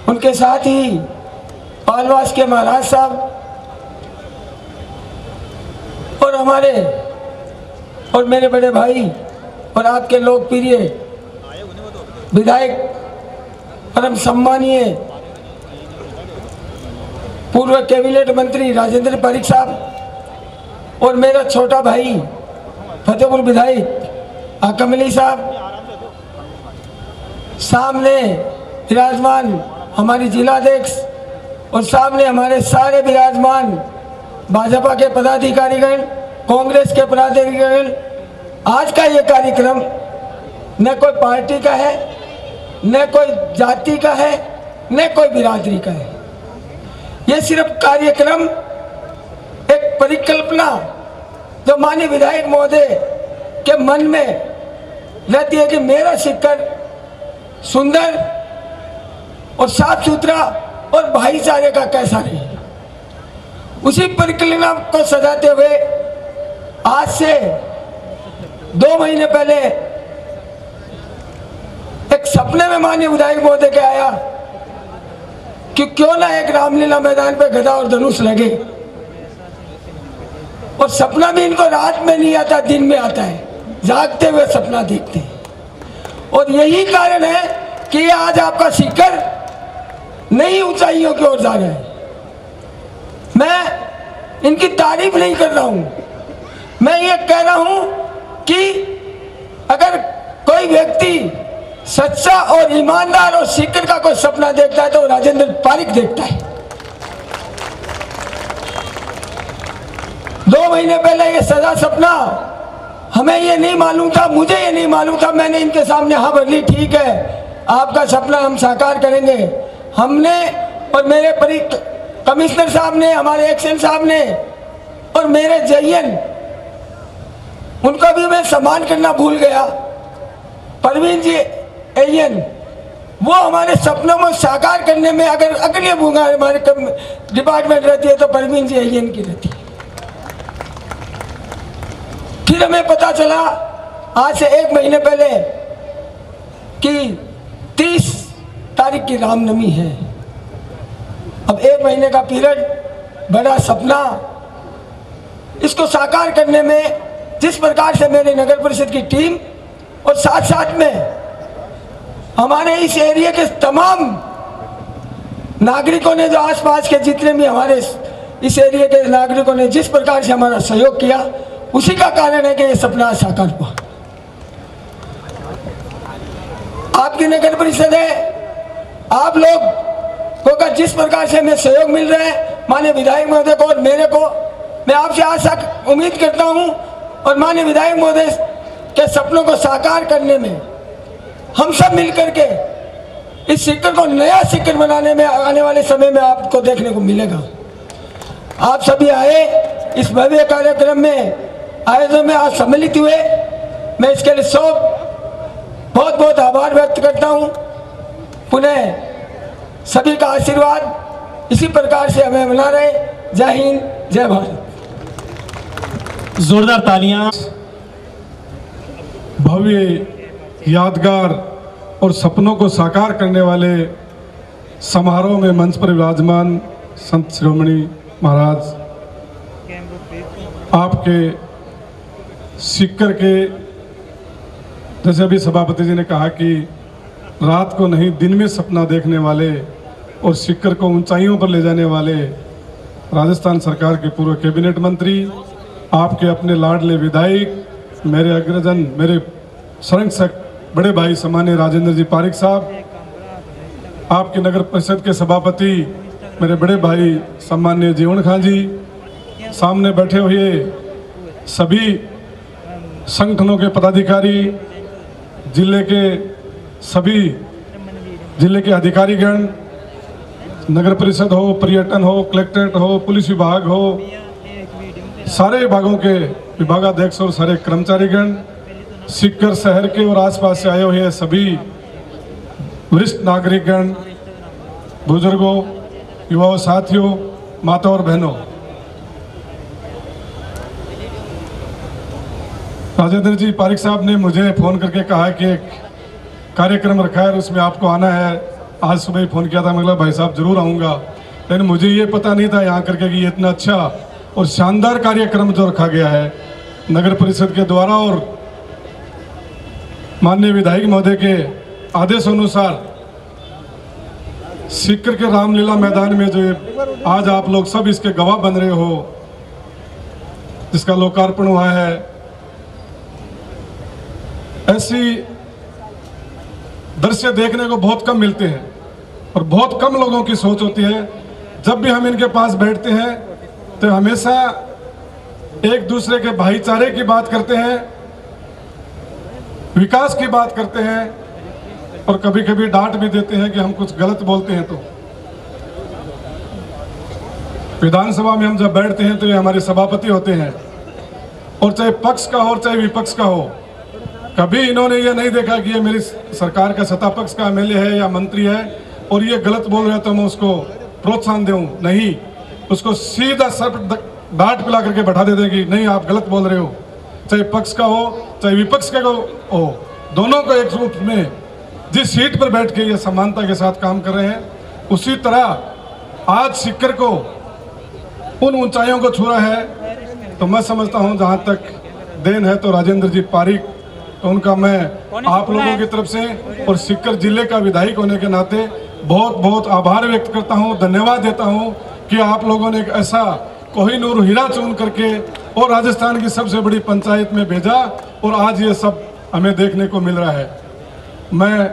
उनके साथ ही पालवास के महाराज साहब और हमारे और मेरे बड़े भाई और आपके लोकप्रिय विधायक परम सम्मानीय पूर्व कैबिनेट मंत्री राजेंद्र पारिक साहब और मेरा छोटा भाई फतेहपुर विधायक हाकम अली साहब, सामने विराजमान हमारी जिलाध्यक्ष और सामने हमारे सारे विराजमान भाजपा के पदाधिकारीगण, कांग्रेस के पदाधिकारीगण। आज का ये कार्यक्रम न कोई पार्टी का है, न कोई जाति का है, न कोई बिरादरी का है। ये सिर्फ कार्यक्रम, एक परिकल्पना जो माननीय विधायक महोदय के मन में रहती है कि मेरा सिक्कर सुंदर और साफ सुथरा और भाईचारे का कैसा रहे, उसी परिकल्पना को सजाते हुए आज से 2 महीने पहले एक सपने में माननीय विधायक महोदय के आया कि क्यों ना एक रामलीला मैदान पे गदा और धनुष लगे। और सपना भी इनको रात में नहीं आता, दिन में आता है, जागते हुए सपना देखते हैं। और यही कारण है कि ये आज आपका सीकर नई ऊंचाइयों की ओर जा रहा है। मैं इनकी तारीफ नहीं कर रहा हूं, मैं ये कह रहा हूं कि अगर कोई व्यक्ति सच्चा और ईमानदार और सीकर का कोई सपना देखता है तो राजेंद्र पारिक देखता है। 2 महीने पहले ये सजा सपना हमें ये नहीं मालूम था, मुझे ये नहीं मालूम था। मैंने इनके सामने हाँ भर ठीक है, आपका सपना हम साकार करेंगे। हमने और मेरे कमिश्नर साहब ने, हमारे एक्शन साहब ने और मेरे जयन, उनका भी मैं सम्मान करना भूल गया। परवीन जी एयन, वो हमारे सपनों को साकार करने में अगर अगली भूमिका हमारे डिपार्टमेंट रहती है तो परवीन जी एयन की रहती है। फिर हमें पता चला आज से 1 महीने पहले कि 30 तारीख की रामनवमी है। अब 1 महीने का पीरियड, बड़ा सपना, इसको साकार करने में जिस प्रकार से मेरे नगर परिषद की टीम और साथ साथ में हमारे इस एरिया के तमाम नागरिकों ने, जो आसपास के जितने भी हमारे इस एरिया के नागरिकों ने जिस प्रकार से हमारा सहयोग किया, उसी का कारण है कि ये सपना साकार हुआ। आपकी नगर परिषद है, आप लोग को जिस प्रकार से हमें सहयोग मिल रहा है, माननीय विधायक महोदय को और मेरे को, मैं आपसे आशा उम्मीद करता हूं और माननीय विधायक महोदय के सपनों को साकार करने में हम सब मिलकर के इस सिक्कर को नया सिक्कर बनाने में आने वाले समय में आपको देखने को मिलेगा। आप सभी आए इस भव्य कार्यक्रम में, आयोजन में आज सम्मिलित हुए, मैं इसके लिए सब बहुत आभार व्यक्त करता हूं। पुनः सभी का आशीर्वाद इसी प्रकार से हमें बना रहे। जय हिंद, जय भारत। जोरदार तालियां। भव्य, यादगार और सपनों को साकार करने वाले समारोह में मंच पर विराजमान संत शिरोमणि महाराज, आपके सिक्कर के, जैसे अभी सभापति जी ने कहा कि रात को नहीं दिन में सपना देखने वाले और सिक्कर को ऊंचाइयों पर ले जाने वाले राजस्थान सरकार के पूर्व कैबिनेट मंत्री, आपके अपने लाडले विधायक, मेरे अग्रजन, मेरे संरक्षक बड़े भाई सम्मान्य राजेंद्र जी पारिक साहब, आपके नगर परिषद के सभापति मेरे बड़े भाई सम्मान्य जीवन खां जी, सामने बैठे हुए सभी संगठनों के पदाधिकारी, जिले के सभी जिले के अधिकारीगण, नगर परिषद हो, पर्यटन हो, कलेक्ट्रेट हो, पुलिस विभाग हो, सारे विभागों के विभागाध्यक्ष और सारे कर्मचारीगण, सिक्कर शहर के और आसपास से आए हुए सभी वरिष्ठ नागरिकगण, बुजुर्गों, युवाओं, साथियों, माता और बहनों, राजेंद्र जी पारिक साहब ने मुझे फ़ोन करके कहा कि एक कार्यक्रम रखा है, उसमें आपको आना है। आज सुबह ही फ़ोन किया था, मैं बोला भाई साहब ज़रूर आऊँगा, लेकिन मुझे ये पता नहीं था यहाँ करके कि ये इतना अच्छा और शानदार कार्यक्रम जो रखा गया है नगर परिषद के द्वारा और माननीय विधायक महोदय के आदेश अनुसार सिक्कर के रामलीला मैदान में जो आज आप लोग सब इसके गवाह बन रहे हो, जिसका लोकार्पण हुआ है। ऐसी दृश्य देखने को बहुत कम मिलते हैं और बहुत कम लोगों की सोच होती है। जब भी हम इनके पास बैठते हैं तो हमेशा एक दूसरे के भाईचारे की बात करते हैं, विकास की बात करते हैं और कभी कभी डांट भी देते हैं कि हम कुछ गलत बोलते हैं। तो विधानसभा में हम जब बैठते हैं तो ये हमारे सभापति होते हैं, और चाहे पक्ष का हो और चाहे विपक्ष का हो, कभी इन्होंने ये नहीं देखा कि ये मेरी सरकार का सत्ता पक्ष का एमएलए है या मंत्री है और ये गलत बोल रहा है तो मैं उसको प्रोत्साहन दूं। नहीं, उसको सीधा सर डांट पिला करके बैठा दे देंगे, नहीं आप गलत बोल रहे हो। चाहे पक्ष का हो चाहे विपक्ष का हो, दोनों को एक रूप में जिस सीट पर बैठ के ये समानता के साथ काम कर रहे हैं, उसी तरह आज सीकर को उन ऊंचाइयों को छू रहा है। तो मैं समझता हूं जहां तक देन है तो राजेंद्र जी पारिक, तो उनका मैं आप लोगों की तरफ से और सीकर जिले का विधायक होने के नाते बहुत बहुत आभार व्यक्त करता हूं, धन्यवाद देता हूं कि आप लोगों ने एक ऐसा कोहिनूर हीरा चुन करके और राजस्थान की सबसे बड़ी पंचायत में भेजा और आज ये सब हमें देखने को मिल रहा है। मैं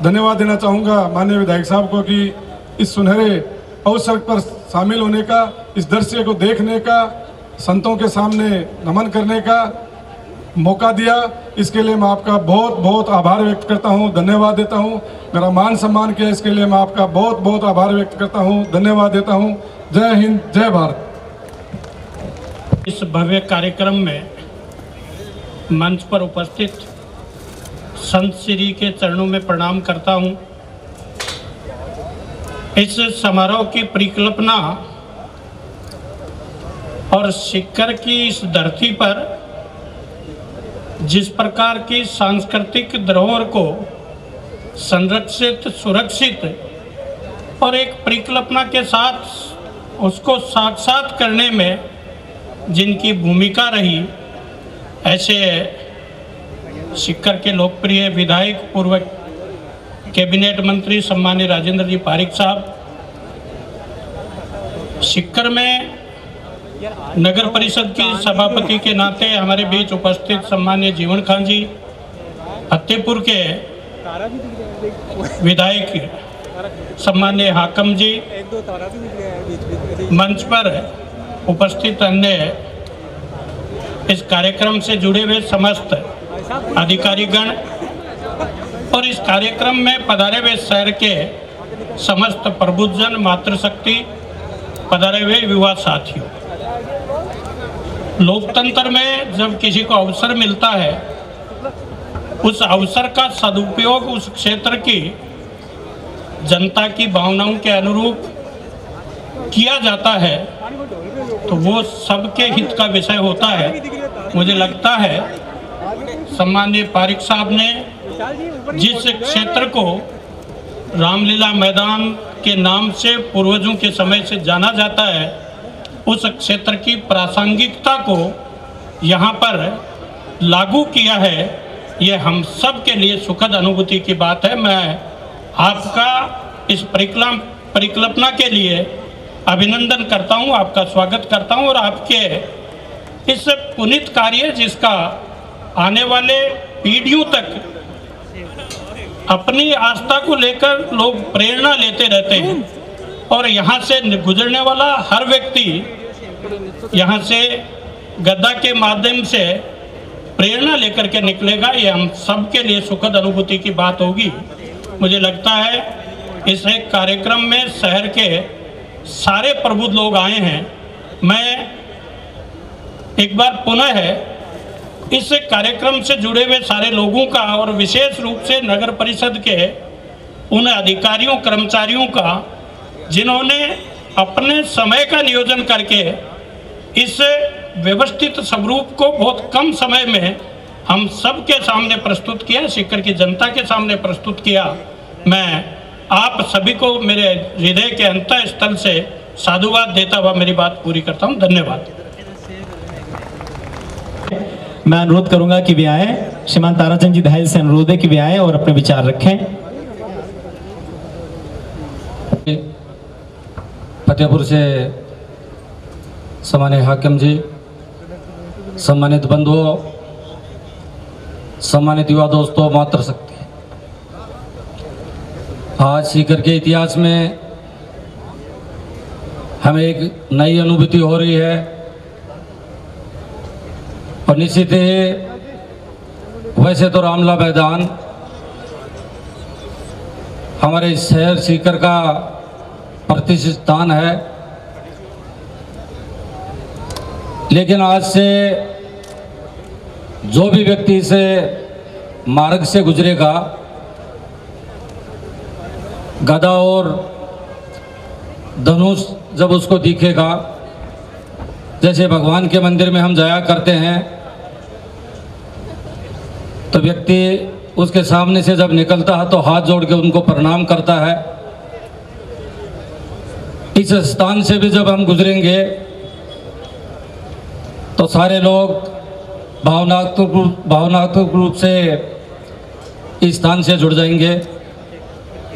धन्यवाद देना चाहूँगा माननीय विधायक साहब को कि इस सुनहरे अवसर पर शामिल होने का, इस दृश्य को देखने का, संतों के सामने नमन करने का मौका दिया। इसके लिए मैं आपका बहुत बहुत आभार व्यक्त करता हूं, धन्यवाद देता हूं। मेरा मान सम्मान किया, इसके लिए मैं आपका बहुत बहुत आभार व्यक्त करता हूं, धन्यवाद देता हूं। जय हिंद, जय भारत। इस भव्य कार्यक्रम में मंच पर उपस्थित संत श्री के चरणों में प्रणाम करता हूं। इस समारोह की परिकल्पना और सीकर की इस धरती पर जिस प्रकार की सांस्कृतिक धरोहर को संरक्षित, सुरक्षित और एक परिकल्पना के साथ उसको साक्षात करने में जिनकी भूमिका रही, ऐसे सीकर के लोकप्रिय विधायक, पूर्व कैबिनेट मंत्री सम्मान्य राजेंद्र जी पारिक साहब, सीकर में नगर परिषद की सभापति के नाते हमारे बीच उपस्थित सम्मान्य जीवन खान जी, फतेहपुर के विधायक सम्मान्य हाकम जी, मंच पर उपस्थित अन्य इस कार्यक्रम से जुड़े हुए समस्त अधिकारीगण और इस कार्यक्रम में पधारे हुए शहर के समस्त प्रबुद्धजन, मातृशक्ति, पधारे हुए युवा साथियों। लोकतंत्र में जब किसी को अवसर मिलता है, उस अवसर का सदुपयोग उस क्षेत्र की जनता की भावनाओं के अनुरूप किया जाता है तो वो सबके हित का विषय होता है। मुझे लगता है सम्माननीय पारिक साहब ने जिस क्षेत्र को रामलीला मैदान के नाम से पूर्वजों के समय से जाना जाता है, उस क्षेत्र की प्रासंगिकता को यहाँ पर लागू किया है। ये हम सब के लिए सुखद अनुभूति की बात है। मैं आपका इस परिकल्पना के लिए अभिनंदन करता हूँ, आपका स्वागत करता हूँ और आपके इस पुनीत कार्य जिसका आने वाले पीढ़ियों तक अपनी आस्था को लेकर लोग प्रेरणा लेते रहते हैं और यहाँ से गुजरने वाला हर व्यक्ति यहाँ से गद्दा के माध्यम से प्रेरणा लेकर के निकलेगा। ये हम सब के लिए सुखद अनुभूति की बात होगी। मुझे लगता है इस एक कार्यक्रम में शहर के सारे प्रबुद्ध लोग आए हैं। मैं एक बार पुनः है इस कार्यक्रम से जुड़े हुए सारे लोगों का और विशेष रूप से नगर परिषद के उन अधिकारियों, कर्मचारियों का जिन्होंने अपने समय का नियोजन करके इस व्यवस्थित स्वरूप को बहुत कम समय में हम सब के सामने प्रस्तुत किया, सीकर की जनता के सामने प्रस्तुत किया। मैं आप सभी को मेरे हृदय के अंतः स्थल से साधुवाद देता हुआ मेरी बात पूरी करता हूँ। धन्यवाद। मैं अनुरोध करूंगा कि वे आए, श्रीमान ताराचंद जी दहाइल से अनुरोध है कि वे आए और अपने विचार रखें। फतेहपुर से सम्मानित हाकिम जी, सम्मानित बंधुओं, सम्मानित युवा दोस्तों, मातृशक्ति, आज सीकर के इतिहास में हमें एक नई अनुभूति हो रही है और निश्चित ही वैसे तो रामलीला मैदान हमारे शहर सीकर का प्रतिष्ठित स्थान है लेकिन आज से जो भी व्यक्ति इस मार्ग से गुजरेगा, गदा और धनुष जब उसको दिखेगा, जैसे भगवान के मंदिर में हम जाया करते हैं, तो व्यक्ति उसके सामने से जब निकलता है तो हाथ जोड़ के उनको प्रणाम करता है। इस स्थान से भी जब हम गुजरेंगे तो सारे लोग भावनात्मक रूप से इस स्थान से जुड़ जाएंगे।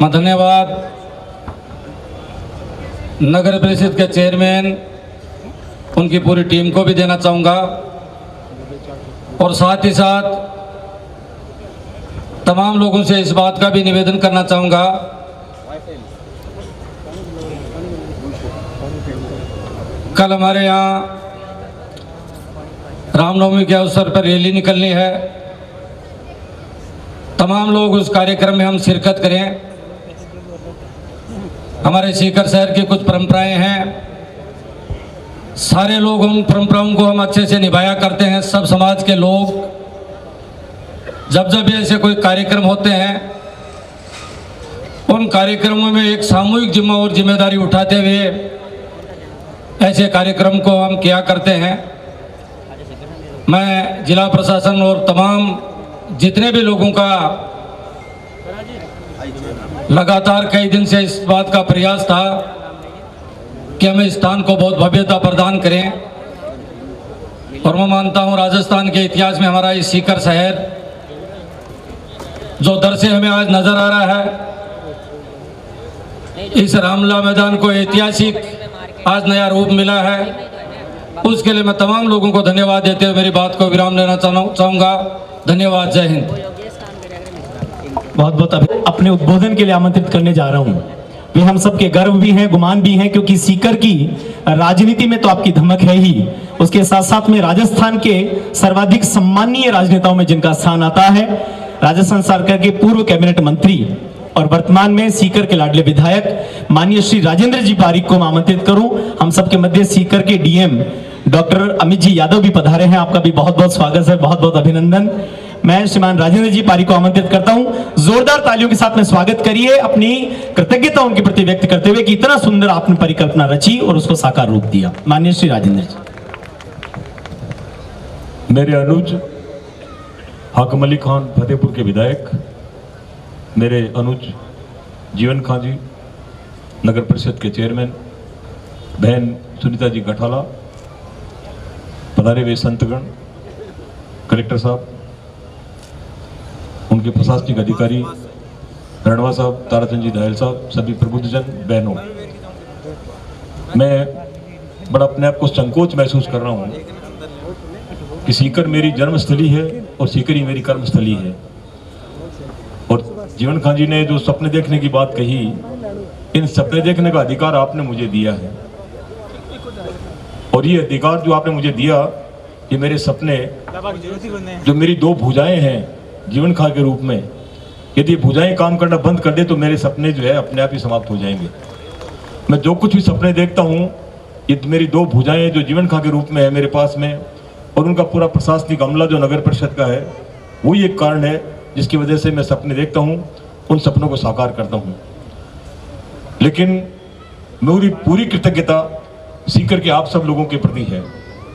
मैं धन्यवाद नगर परिषद के चेयरमैन, उनकी पूरी टीम को भी देना चाहूँगा, और साथ ही साथ तमाम लोगों से इस बात का भी निवेदन करना चाहूँगा कल हमारे यहाँ रामनवमी के अवसर पर रैली निकलनी है। तमाम लोग उस कार्यक्रम में हम शिरकत करें। हमारे सीकर शहर की कुछ परंपराएं हैं, सारे लोग उन परंपराओं को हम अच्छे से निभाया करते हैं। सब समाज के लोग जब जब ऐसे कोई कार्यक्रम होते हैं, उन कार्यक्रमों में एक सामूहिक जिम्मा और जिम्मेदारी उठाते हुए ऐसे कार्यक्रम को हम किया करते हैं। मैं जिला प्रशासन और तमाम जितने भी लोगों का लगातार कई दिन से इस बात का प्रयास था कि हम इस स्थान को बहुत भव्यता प्रदान करें, और मैं मानता हूं राजस्थान के इतिहास में हमारा ये सीकर शहर जो दर से हमें आज नजर आ रहा है, इस रामलीला मैदान को ऐतिहासिक आज नया रूप मिला है। उसके लिए मैं तमाम लोगों को धन्यवाद देते हुए मेरी बात को विराम देना चाहूँगा। धन्यवाद, जय हिंद। बहुत बहुत अपने उद्बोधन के लिए आमंत्रित करने जा रहा हूँ। वे हम सबके गर्व भी हैं, गुमान भी हैं, क्योंकि सीकर की राजनीति में तो आपकी धमक है ही, उसके साथ साथ में राजस्थान के सर्वाधिक सम्मानीय राजनेताओं में जिनका स्थान आता है, राजस्थान सरकार के पूर्व कैबिनेट मंत्री और वर्तमान में सीकर के लाडले विधायक माननीय श्री राजेंद्र जी पारीक को मैं आमंत्रित करूं। हम सबके मध्य सीकर के डीएम डॉक्टर अमित जी यादव भी पधारे हैं, आपका भी बहुत बहुत स्वागत है, बहुत बहुत अभिनंदन। मैं श्रीमान राजेंद्र जी पारीक को आमंत्रित करता हूं, जोरदार तालियों के साथ में स्वागत करिए, अपनी कृतज्ञता उनके प्रति व्यक्त करते हुए कि इतना सुंदर आपने परिकल्पना रची और उसको साकार रूप दिया। माननीय श्री राजेंद्र जी। मेरे अनुज हाकिम अली खान फतेहपुर के विधायक, मेरे अनुज जीवन खां जी नगर परिषद के चेयरमैन, बहन सुनीता जी गठाला, पधारे हुए संतगण, कलेक्टर साहब, उनके प्रशासनिक अधिकारी रणवा साहब, ताराचंद जी दयाल साहब, सभी प्रबुद्धजन, बहनों, मैं बड़ा अपने आप को संकोच महसूस कर रहा हूँ कि सीकर मेरी जन्मस्थली है और सीकर ही मेरी कर्मस्थली है। और जीवन खां जी ने जो सपने देखने की बात कही, इन सपने देखने का अधिकार आपने मुझे दिया है, और ये अधिकार जो आपने मुझे दिया, ये मेरे सपने, जो मेरी दो भुजाएं हैं जीवन खां के रूप में, यदि भुजाएं काम करना बंद कर दे तो मेरे सपने जो है अपने आप ही समाप्त हो जाएंगे। मैं जो कुछ भी सपने देखता हूँ, ये मेरी दो भुजाएं जो जीवन खां के रूप में है मेरे पास में, और उनका पूरा प्रशासनिक अमला जो नगर परिषद का है, वही एक कारण है जिसकी वजह से मैं सपने देखता हूँ, उन सपनों को साकार करता हूँ। लेकिन मेरी पूरी कृतज्ञता सीकर के आप सब लोगों के प्रति है,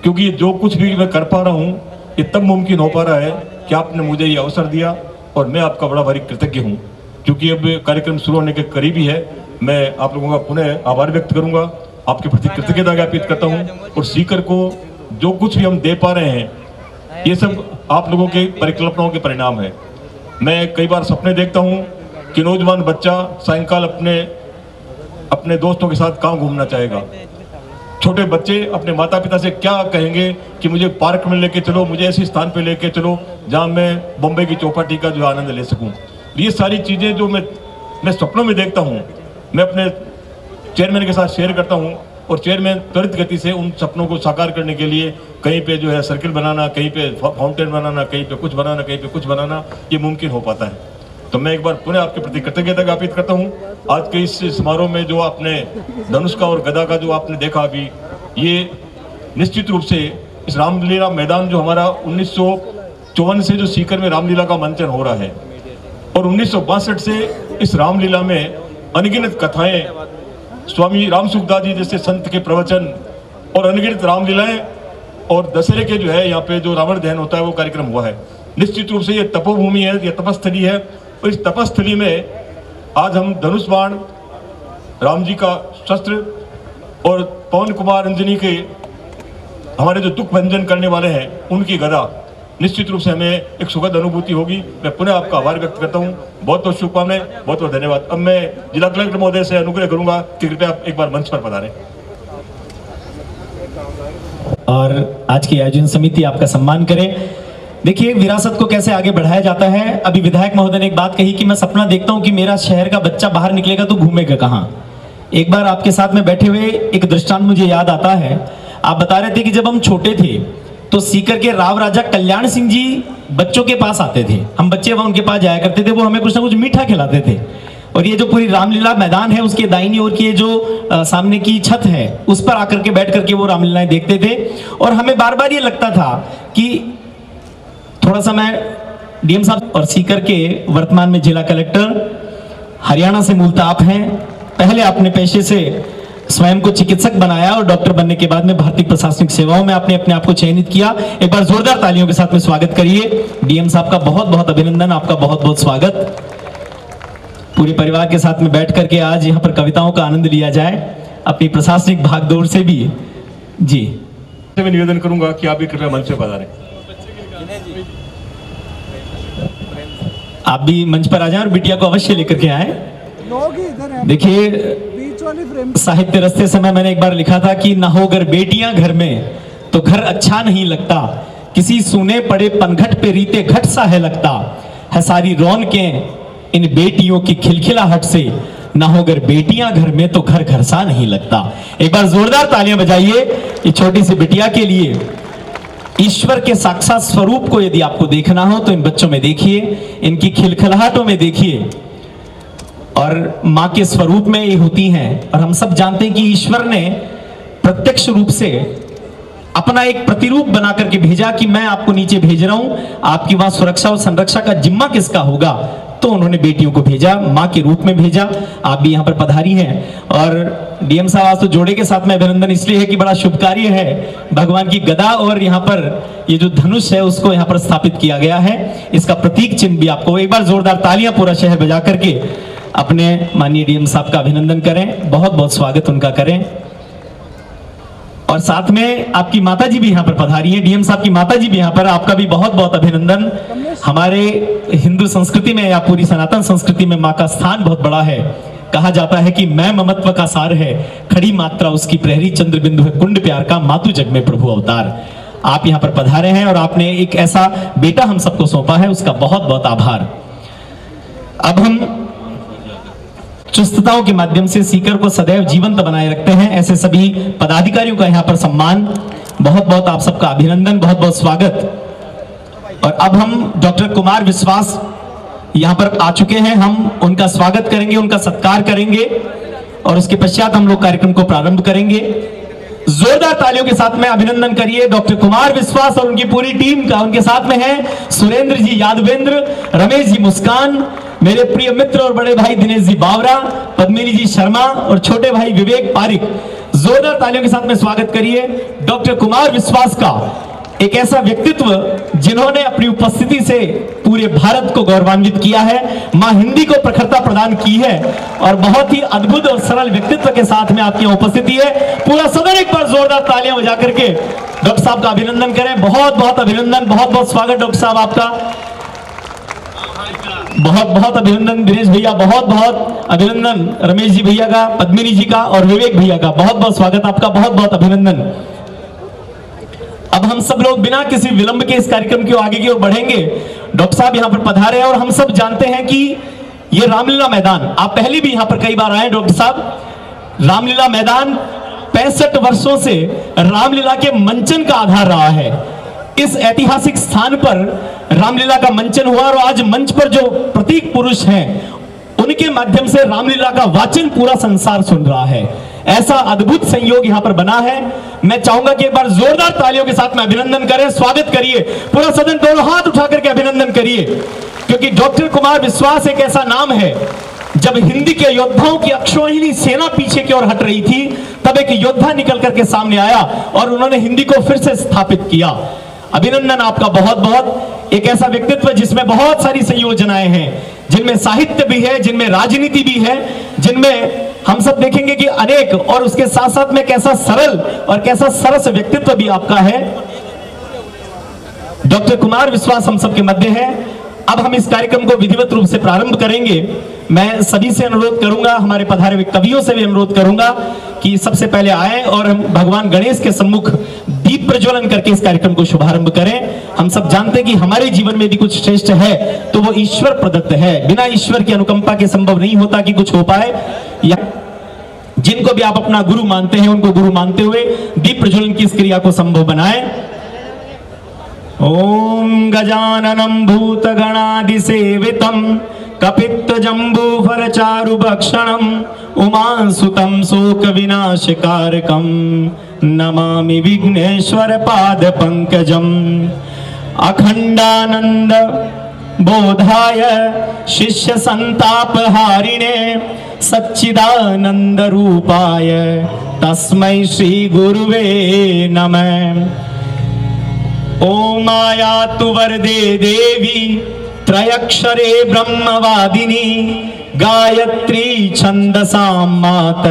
क्योंकि ये जो कुछ भी मैं कर पा रहा हूँ, ये तब मुमकिन हो पा रहा है कि आपने मुझे ये अवसर दिया, और मैं आपका बड़ा भारी कृतज्ञ हूँ। क्योंकि अब कार्यक्रम शुरू होने के करीब ही है, मैं आप लोगों का पुनः आभार व्यक्त करूँगा, आपके प्रति कृतज्ञता ज्ञापित करता हूँ, और सीकर को जो कुछ भी हम दे पा रहे हैं, ये सब आप लोगों के परिकल्पनाओं के परिणाम है। मैं कई बार सपने देखता हूँ कि नौजवान बच्चा सायंकाल अपने दोस्तों के साथ कहाँ घूमना चाहेगा, छोटे बच्चे अपने माता पिता से क्या कहेंगे कि मुझे पार्क में लेके चलो, मुझे ऐसे स्थान पे लेके चलो जहाँ मैं बॉम्बे की चौपाटी का जो आनंद ले सकूँ। ये सारी चीज़ें जो मैं सपनों में देखता हूँ, मैं अपने चेयरमैन के साथ शेयर करता हूँ, और चेयरमैन त्वरित गति से उन सपनों को साकार करने के लिए कहीं पे जो है सर्किल बनाना, कहीं पे फाउंटेन बनाना, कहीं पे कुछ बनाना, कहीं पे कुछ बनाना, ये मुमकिन हो पाता है। तो मैं एक बार पुनः आपके प्रति कृतज्ञता ज्ञापित करता हूँ। आज के इस समारोह में जो आपने धनुष का और गदा का जो आपने देखा अभी, ये निश्चित रूप से इस रामलीला मैदान जो हमारा 1954 से जो सीकर में रामलीला का मंचन हो रहा है और 1962 से इस रामलीला में अनगिनत कथाएं, स्वामी राम सुखदास जी जैसे संत के प्रवचन और अनगिनत रामलीलाएं और दशहरे के जो है यहाँ पे जो रावण दहन होता है वो कार्यक्रम हुआ है। निश्चित रूप से ये तपोभूमि है, ये तपस्थली है और इस तपस्थली में आज हम धनुष बाण, राम जी का शस्त्र और पवन कुमार अंजनी के हमारे जो दुख भंजन करने वाले हैं उनकी गदा, निश्चित रूप से हमें एक सुखद अनुभूति होगी। मैं पुनः आपका आभार व्यक्त करता हूँ। बहुत बहुत शुभकामनाएं, बहुत बहुत धन्यवाद। अब मैं जिला कलेक्टर महोदय से अनुग्रह करूंगा कि कृपया आप एक बार मंच पर पधारें। और आज की आयोजन समिति आपका सम्मान करे। देखिए विरासत को कैसे आगे बढ़ाया जाता है। अभी विधायक महोदय ने एक बात कही कि मैं सपना देखता हूं कि मेरा शहर का बच्चा बाहर निकलेगा तो घूमेगा कहां। एक बार आपके साथ में बैठे हुए एक दृष्टांत मुझे याद आता है। आप बता रहे थे कि जब हम छोटे थे तो सीकर के राव राजा कल्याण सिंह जी बच्चों के पास आते थे, हम बच्चे वहां उनके पास जाया करते थे, वो हमें कुछ ना कुछ मीठा खिलाते थे। और ये जो पूरी रामलीला मैदान है उसके दाहिनी ओर की ये जो सामने की छत है उस पर आकर के बैठ करके वो रामलीलाएं देखते थे। और हमें बार बार ये लगता था कि थोड़ा सा मैं डीएम साहब और सीकर के वर्तमान में जिला कलेक्टर, हरियाणा से मूलतः आप हैं, पहले आपने पेशे से स्वयं को चिकित्सक बनाया और डॉक्टर बनने के बाद में भारतीय प्रशासनिक सेवाओं में आपने अपने आप को चयनित किया। एक बार जोरदार तालियों के साथ में स्वागत करिए। डीएम साहब का बहुत बहुत अभिनंदन, आपका बहुत बहुत स्वागत। पूरे परिवार के साथ में बैठ करके आज यहाँ पर कविताओं का आनंद लिया जाए अपनी प्रशासनिक भागदौड़ से भी। जी मैं निवेदन करूंगा कि आप भी कृपया मंच पर पधारें। आप भी मंच पर आ जाएं और बिटिया को अवश्य लेकर के आए। देखिए साहित्य रस्ते समय मैंने एक बार लिखा था कि ना हो अगर बेटियां घर में तो घर अच्छा नहीं लगता, किसी सुने पड़े पनघट पे रीते घट सा है लगता है, सारी रौनकें इन बेटियों की खिलखिलाहट से, ना हो अगर बेटियां घर में तो घर घर सा नहीं लगता। एक बार जोरदार तालियां बजाइए ये छोटी सी बिटिया के लिए। ईश्वर के साक्षात स्वरूप को यदि आपको देखना हो तो इन बच्चों में देखिए, इनकी खिलखिलाहटों में देखिए और माँ के स्वरूप में ये होती हैं। और हम सब जानते हैं कि ईश्वर ने प्रत्यक्ष रूप से अपना एक प्रतिरूप बना करके भेजा कि मैं आपको नीचे भेज रहा हूं, आपकी वहां सुरक्षा और संरक्षा का जिम्मा किसका होगा, तो उन्होंने बेटियों को भेजा, माँ के रूप में भेजा। आप भी यहाँ पर पधारी हैं। और डीएम साहब आज तो जोड़े के साथ में अभिनंदन इसलिए है कि बड़ा शुभ कार्य है, भगवान की गदा और यहाँ पर ये जो धनुष है उसको यहाँ पर स्थापित किया गया है, इसका प्रतीक चिन्ह भी आपको। एक बार जोरदार तालियां पूरा शहर बजा करके अपने माननीय डीएम साहब का अभिनंदन करें, बहुत बहुत स्वागत उनका करें। और साथ में आपकी माताजी भी यहाँ पर पधारी हैं, डीएम साहब की माताजी भी यहाँ पर, आपका भी बहुत बहुत अभिनंदन। हमारे हिंदू संस्कृति में या पूरी सनातन संस्कृति में माँ का स्थान बहुत बड़ा है। कहा जाता है कि मैं ममत्व का सार है, खड़ी मात्रा उसकी प्रहरी, चंद्र बिंदु है कुंड प्यार का, मातु जग में प्रभु अवतार। आप यहाँ पर पधारे हैं और आपने एक ऐसा बेटा हम सबको सौंपा है, उसका बहुत बहुत आभार। अब हम चुस्तताओं के माध्यम से सीकर को सदैव जीवंत बनाए रखते हैं, ऐसे सभी पदाधिकारियों का यहाँ पर सम्मान। बहुत बहुत आप सबका अभिनंदन, बहुत बहुत स्वागत। और अब हम डॉक्टर कुमार विश्वास यहाँ पर आ चुके हैं, हम उनका स्वागत करेंगे, उनका सत्कार करेंगे और उसके पश्चात हम लोग कार्यक्रम को प्रारंभ करेंगे। जोरदार तालियों के साथ में अभिनंदन करिए डॉक्टर कुमार विश्वास और उनकी पूरी टीम का। उनके साथ में है सुरेंद्र जी यादवेंद्र, रमेश जी मुस्कान, मेरे प्रिय मित्र और बड़े भाई दिनेश जी बावरा, पद्मिनी जी शर्मा और छोटे भाई विवेक पारिक। जोरदार तालियों के साथ में स्वागत करिए डॉक्टर कुमार विश्वास का, एक ऐसा व्यक्तित्व जिन्होंने अपनी उपस्थिति से पूरे भारत को गौरवान्वित किया है, मां हिंदी को प्रखरता प्रदान की है और बहुत ही अद्भुत और सरल व्यक्तित्व के साथ में आपकी उपस्थिति है। पूरा सदन एक बार जोरदार तालियां बजा करके डॉक्टर साहब का अभिनंदन करें। बहुत बहुत अभिनंदन, बहुत बहुत स्वागत डॉक्टर साहब आपका, बहुत बहुत अभिनंदन दिनेश भैया, बहुत बहुत अभिनंदन रमेश जी भैया का, पद्मिनी जी का और विवेक भैया का, बहुत बहुत स्वागत आपका, बहुत बहुत अभिनंदन। अब हम सब लोग बिना किसी विलंब के इस कार्यक्रम की आगे की ओर बढ़ेंगे। डॉक्टर साहब यहाँ पर पधारे हैं और हम सब जानते हैं कि ये रामलीला मैदान, आप पहले भी यहाँ पर कई बार आए डॉक्टर साहब। रामलीला मैदान 65 वर्षों से रामलीला के मंचन का आधार रहा है। इस ऐतिहासिक स्थान पर रामलीला का मंचन हुआ और आज मंच पर जो प्रतीक पुरुष हैं उनके माध्यम से रामलीला का वाचन पूरा संसार सुन रहा है। ऐसा अद्भुत संयोग यहां पर बना है। मैं चाहूंगा कि एक बार जोरदार तालियों के साथ में अभिनंदन करें, स्वागत करिए, पूरा सदन दोनों हाथ उठा करके अभिनंदन करिए, क्योंकि डॉक्टर कुमार विश्वास एक ऐसा नाम है, जब हिंदी के योद्धाओं की अक्षौहिणी सेना पीछे की ओर हट रही थी, तब एक योद्धा निकल करके सामने आया और उन्होंने हिंदी को फिर से स्थापित किया। अभिनंदन आपका बहुत बहुत। एक ऐसा व्यक्तित्व जिसमें बहुत सारी संयोजनाएं हैं, जिनमें साहित्य भी है, जिनमें राजनीति भी है, जिनमें हम सब देखेंगे कि अनेक, और उसके साथ साथ में कैसा सरल और कैसा सरस व्यक्तित्व भी आपका है। डॉक्टर कुमार विश्वास हम सबके मध्य है। अब हम इस कार्यक्रम को विधिवत रूप से प्रारंभ करेंगे। मैं सभी से अनुरोध करूंगा, हमारे पधारे हुए कवियों से भी अनुरोध करूंगा कि सबसे पहले आए और हम भगवान गणेश के सम्मुख दीप प्रज्वलन करके इस कार्यक्रम को शुभारंभ करें। हम सब जानते हैं कि हमारे जीवन में भी कुछ श्रेष्ठ है तो वो ईश्वर प्रदत्त है। बिना ईश्वर की अनुकंपा के संभव नहीं होता कि कुछ हो पाए। या जिनको भी आप अपना गुरु मानते हैं, उनको गुरु मानते हुए दीप प्रज्वलन की इस क्रिया को संभव बनाएं। ओम गजाननं भूतगणादिसेवितं कपित्तजम्बूफलचारुभक्षणं उमासुतं शोकविनाशकारकं नमामि विघ्नेश्वर पादपङ्कजम्। अखंडानंद बोधाय शिष्य संतापहारिणे सच्चिदानंद रूपाय तस्मै श्री गुरुवे नमः। ओम आयातु वरदे देवी त्रयक्षरे ब्रह्मवादिनी गायत्री छंदसां मात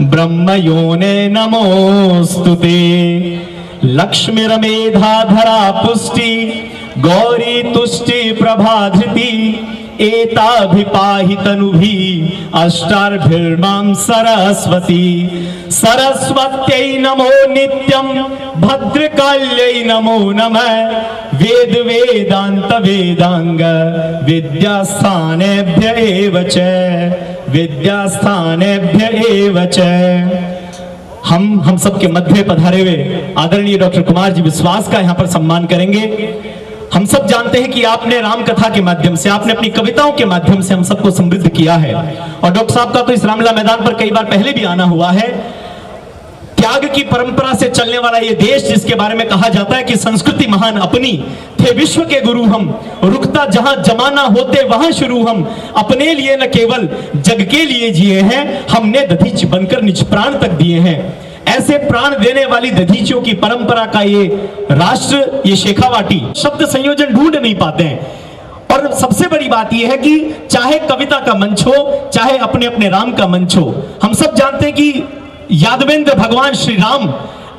ब्रह्मयोने नमोस्तुते। लक्ष्मीर्मेधाधरा पुष्टि गौरी तुष्टि प्रभाधृति एताभिपाहि तनुभिः अष्टार्भिर्मां सरस्वती। सरस्वत्यै नमो नित्यं भद्रकाल्यै नमो नमः। वेद वेदांत वेदांग विद्यास्थानेभ्य एव च विद्यास्थानेभ्य एव च। हम सबके मध्य पधारे हुए आदरणीय डॉक्टर कुमार जी विश्वास का यहां पर सम्मान करेंगे। हम सब जानते हैं कि आपने राम कथा के माध्यम से, आपने अपनी कविताओं के माध्यम से हम सबको समृद्ध किया है। और डॉक्टर साहब का तो इस रामलीला मैदान पर कई बार पहले भी आना हुआ है। त्याग की परंपरा से चलने वाला ये देश, जिसके बारे में कहा जाता है कि संस्कृति महान अपनी, थे विश्व के गुरु हम, रुकता जहां जमाना होते वहां शुरू हम। अपने लिए न केवल जग के लिए जिए हैं, हमने दधीच बनकर निज प्राण तक दिए हैं। ऐसे प्राण देने वाली दधीचियों की परंपरा का ये राष्ट्र, ये शेखावाटी शब्द संयोजन ढूंढ नहीं पाते हैं। और सबसे बड़ी बात यह है कि चाहे कविता का मंच हो, चाहे अपने अपने राम का मंच हो, हम सब जानते हैं कि यादवेंद्र भगवान श्री राम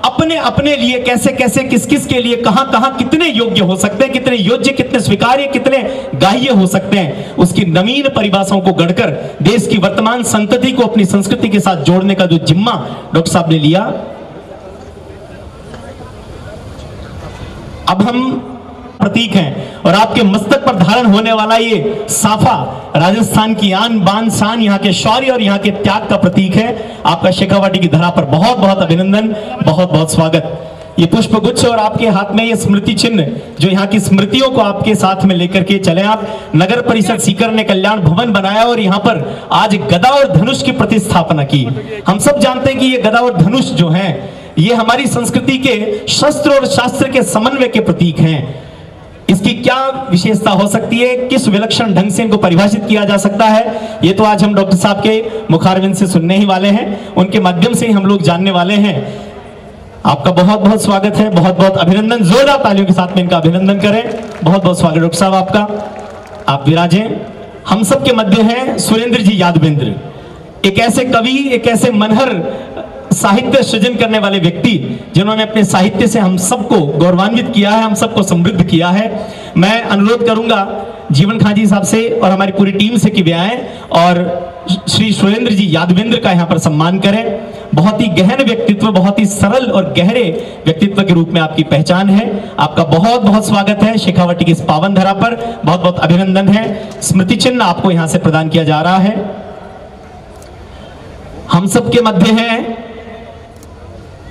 अपने अपने लिए कैसे कैसे, किस किस के लिए, कहां कहां कितने योग्य हो सकते हैं, कितने योग्य, कितने स्वीकार्य, कितने गाह्य हो सकते हैं, उसकी नवीन परिभाषाओं को गढ़कर देश की वर्तमान संतति को अपनी संस्कृति के साथ जोड़ने का जो जिम्मा डॉक्टर साहब ने लिया। अब हम प्रतीक हैं और आपके मस्तक पर धारण होने वाला ये साफा राजस्थान की आन बान शान, यहाँ के शौर्य और यहाँ के त्याग का प्रतीक है। आपका शेखावाटी की धरा पर बहुत बहुत अभिनंदन, बहुत बहुत स्वागत। ये पुष्प गुच्छ और आपके हाथ में ये स्मृति चिन्ह, जो यहाँ की स्मृतियों को आपके साथ में लेकर के चले आप। नगर परिषद सीकर ने कल्याण भवन बनाया और यहाँ पर आज गदा और धनुष की प्रतिस्थापना की। हम सब जानते हैं कि ये गदा और धनुष जो हैं, ये हमारी संस्कृति के शस्त्र और शास्त्र के समन्वय के प्रतीक हैं। इसकी क्या विशेषता हो सकती है, किस विलक्षण ढंग से इनको परिभाषित किया जा सकता है, ये तो आज हम डॉक्टर साहब के मुखारविंद से सुनने ही वाले हैं, उनके माध्यम से ही हम लोग जानने वाले हैं। आपका बहुत बहुत स्वागत है, बहुत बहुत अभिनंदन। जोरदार तालियों के साथ में इनका अभिनंदन करें। बहुत बहुत स्वागत डॉक्टर साहब आपका, आप विराजें। हम सब के मध्य हैं सुरेंद्र जी यादवेंद्र, एक ऐसे कवि, एक ऐसे मनहर साहित्य सृजन करने वाले व्यक्ति जिन्होंने अपने साहित्य से हम सबको गौरवान्वित किया है, हम सबको समृद्ध किया है। मैं अनुरोध करूंगा जीवन खां जी साहब से और हमारी पूरी टीम से कि वे आए और श्री सुरेंद्र जी यादवेंद्र का यहाँ पर सम्मान करें। बहुत ही गहन व्यक्तित्व, बहुत ही सरल और गहरे व्यक्तित्व के रूप में आपकी पहचान है। आपका बहुत बहुत स्वागत है शेखावाटी की इस पावन धरा पर, बहुत बहुत अभिनंदन है। स्मृति चिन्ह आपको यहाँ से प्रदान किया जा रहा है। हम सबके मध्य है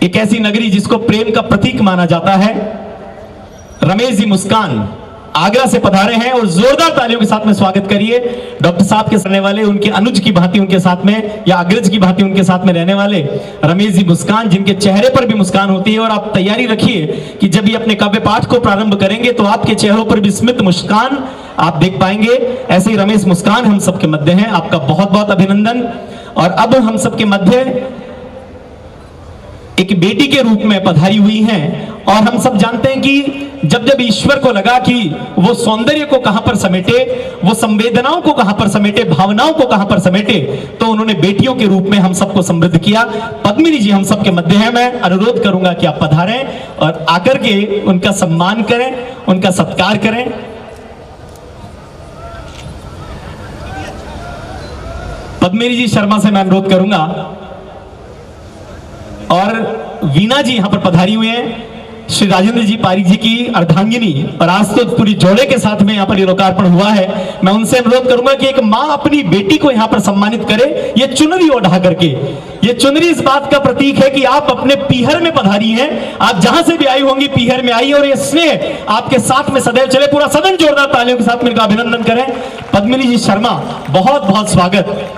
एक ऐसी नगरी जिसको प्रेम का प्रतीक माना जाता है। रमेश जी मुस्कान, आगरा से पधारे हैं और जोरदार तालियों के साथ में स्वागत करिए डॉक्टर साहब के रहने वाले, उनके अनुज की भांति उनके साथ में या अग्रज की भांति उनके साथ में रहने वाले रमेश जी मुस्कान, जिनके चेहरे पर भी मुस्कान होती है। और आप तैयारी रखिए कि जब ये अपने काव्य पाठ को प्रारंभ करेंगे तो आपके चेहरों पर भी स्मित मुस्कान आप देख पाएंगे। ऐसे ही रमेश मुस्कान हम सबके मध्य हैं, आपका बहुत बहुत अभिनंदन। और अब हम सबके मध्य एक बेटी के रूप में पधारी हुई हैं और हम सब जानते हैं कि जब जब ईश्वर को लगा कि वो सौंदर्य को कहां पर समेटे, वो संवेदनाओं को कहां पर समेटे, भावनाओं को कहां पर समेटे, तो उन्होंने बेटियों के रूप में हम सबको समृद्ध किया। पद्मिनी जी हम सबके मध्य हैं। मैं अनुरोध करूंगा कि आप पधारें और आकर के उनका सम्मान करें, उनका सत्कार करें। पद्मिनी जी शर्मा से मैं अनुरोध करूंगा और वीना जी यहां पर पधारी हुए हैं, श्री राजेंद्र जी पारी जी की अर्धांगिनी, और आज तो पूरी जोड़े के साथ में यहाँ पर ये लोकार्पण हुआ है। मैं उनसे अनुरोध करूंगा कि एक माँ अपनी बेटी को यहाँ पर सम्मानित करे, ये चुनरी ओढ़ा करके। ये चुनरी इस बात का प्रतीक है कि आप अपने पीहर में पधारी हैं, आप जहां से भी आई होंगी पीहर में आई, और ये स्नेह आपके साथ में सदैव चले। पूरा सदन जोरदार तालियों के साथ मिलकर अभिनंदन करें। पद्मिनी जी शर्मा, बहुत बहुत स्वागत।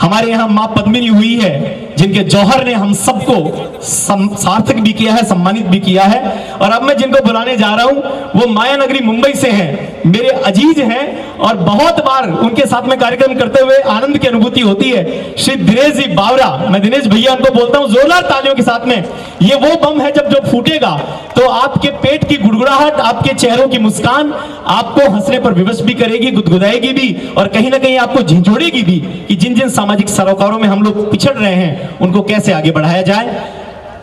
हमारे यहाँ माँ पद्मिनी हुई है जिनके जौहर ने हम सबको सार्थक भी किया है, सम्मानित भी किया है। और अब मैं जिनको बुलाने जा रहा हूं वो माया नगरी मुंबई से हैं, मेरे अजीज हैं और बहुत बार उनके साथ में कार्यक्रम करते हुए आनंद की अनुभूति होती है। श्री दिनेश जी बावरा, मैं दिनेश भैया उनको बोलता हूं जोरदार तालियों के साथ में। ये वो बम है जब जो फूटेगा तो आपके पेट की गुड़गुड़ाहट, आपके चेहरों की मुस्कान आपको हंसने पर विवश भी करेगी, गुदगुदाएगी भी, और कहीं ना कहीं आपको झिझोड़ेगी भी कि जिन जिन सामाजिक सरोकारों में हम लोग पिछड़ रहे हैं उनको कैसे आगे बढ़ाया जाए।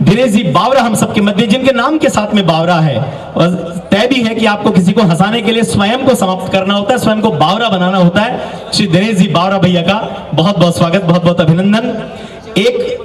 दिनेश जी बावरा हम सबके मध्य, जिनके नाम के साथ में बावरा है, और तय भी है कि आपको किसी को हंसाने के लिए स्वयं को समाप्त करना होता है, स्वयं को बावरा बनाना होता है। श्री दिनेश जी बावरा भैया का बहुत बहुत स्वागत, बहुत बहुत अभिनंदन। एक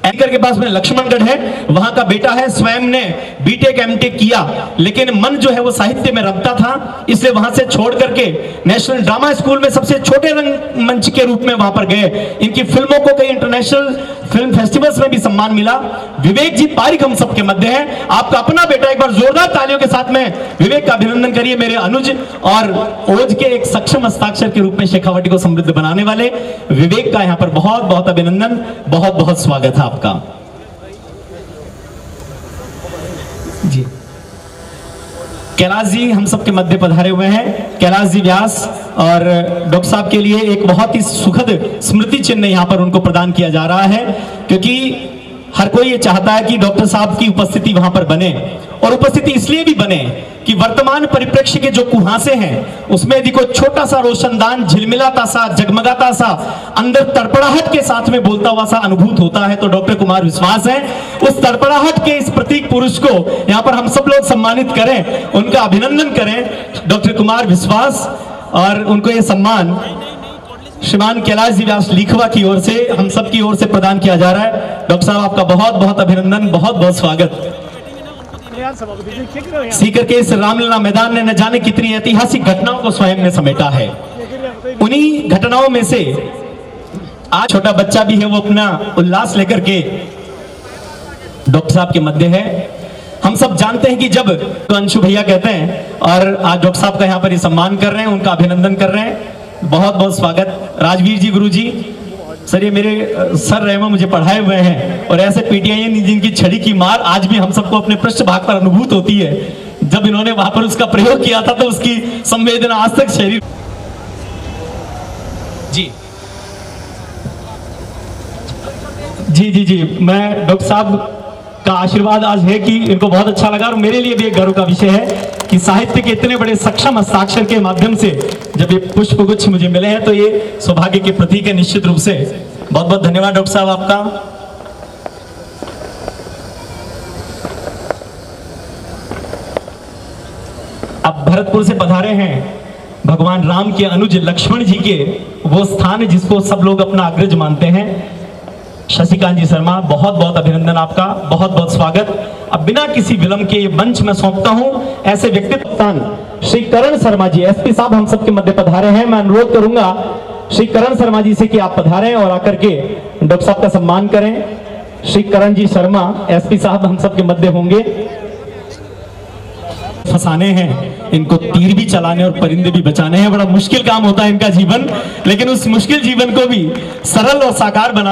एंकर के पास में लक्ष्मणगढ़ है, वहां का बेटा है, स्वयं ने बीटेक एमटेक किया, लेकिन मन जो है वो साहित्य में रमता था, इसलिए वहां से छोड़ करके नेशनल ड्रामा स्कूल में सबसे छोटे रंग मंच के रूप में वहां पर गए। इनकी फिल्मों को कई इंटरनेशनल फिल्म फेस्टिवल्स में भी सम्मान मिला। विवेक जी पारिक हम सबके मध्य हैं, आपका अपना बेटा। एक बार जोरदार तालियों के साथ में विवेक का अभिनंदन करिए, मेरे अनुज और ओज के एक सक्षम हस्ताक्षर के रूप में शेखावटी को समृद्ध बनाने वाले विवेक का यहाँ पर बहुत बहुत अभिनंदन, बहुत बहुत स्वागत है आपका जी। कैलाश जी हम सबके मध्य पधारे हुए हैं। कैलाश जी व्यास, और डॉक्टर साहब के लिए एक बहुत ही सुखद स्मृति चिन्ह यहाँ पर उनको प्रदान किया जा रहा है, क्योंकि हर कोई ये चाहता है कि डॉक्टर साहब की उपस्थिति वहां पर बने, और उपस्थिति इसलिए भी बने कि वर्तमान परिप्रेक्ष्य के जो कुहासे हैं उसमें यदि कोई छोटा सा रोशनदान झिलमिलाता सा, जगमगाता सा, अंदर तड़पड़ाहट के साथ में बोलता हुआ सा अनुभूत होता है तो डॉक्टर कुमार विश्वास है। उस तड़पड़ाहट के इस प्रतीक पुरुष को यहाँ पर हम सब लोग सम्मानित करें, उनका अभिनंदन करें, डॉक्टर कुमार विश्वास, और उनको ये सम्मान श्रीमान कैलाश जी व्यास लिखवा की ओर से, हम सब की ओर से प्रदान किया जा रहा है। डॉक्टर साहब आपका बहुत बहुत अभिनंदन, बहुत बहुत स्वागत। सीकर के इस रामलीला मैदान ने न जाने कितनी ऐतिहासिक घटनाओं को स्वयं ने समेटा है। उन्हीं घटनाओं में से आज छोटा बच्चा भी है, वो अपना उल्लास लेकर के डॉक्टर साहब के मध्य है। हम सब जानते हैं कि जब तो अंशु भैया कहते हैं, और आज डॉक्टर साहब का यहाँ पर ये सम्मान कर रहे हैं, उनका अभिनंदन कर रहे हैं, बहुत बहुत स्वागत। राजवीर जी, गुरु जी, सर ये मेरे सर रहमा मुझे पढ़ाए हुए हैं, और ऐसे पीटीआई जिनकी छड़ी की मार आज भी हम सबको अपने पृष्ठ भाग पर अनुभूत होती है। जब इन्होंने वहां पर उसका प्रयोग किया था तो उसकी संवेदना आज तक शरीर जी जी जी जी मैं डॉक्टर साहब का आशीर्वाद आज है कि इनको बहुत अच्छा लगा, और मेरे लिए भी एक गर्व का विषय है कि साहित्य के इतने बड़े सक्षम हस्ताक्षर के माध्यम से जब ये पुष्प गुच्छ मुझे मिले हैं तो ये सौभाग्य के प्रतीक है निश्चित रूप से। बहुत बहुत धन्यवाद डॉक्टर साहब आपका। अब भरतपुर से पधारे हैं भगवान राम के अनुज लक्ष्मण जी के वो स्थान जिसको सब लोग अपना अग्रज मानते हैं, शशिकांत जी शर्मा, बहुत बहुत अभिनंदन आपका, बहुत बहुत स्वागत। अब बिना किसी विलंब के ये मंच में सौंपता हूं ऐसे व्यक्तित्व श्री करण शर्मा जी, एसपी साहब हम सबके मध्य पधारे हैं। मैं अनुरोध करूंगा श्री करण शर्मा जी से कि आप पधारें और आकर के डॉक्टर साहब का सम्मान करें। श्री करण जी शर्मा एसपी साहब हम सबके मध्य होंगे। फंसाने हैं, इनको तीर भी चलाने और परिंदे भी बचाने हैं। बड़ा मुश्किल काम होता है इनका जीवन, लेकिन उस मुश्किल जीवन को भी सरल और साकार बना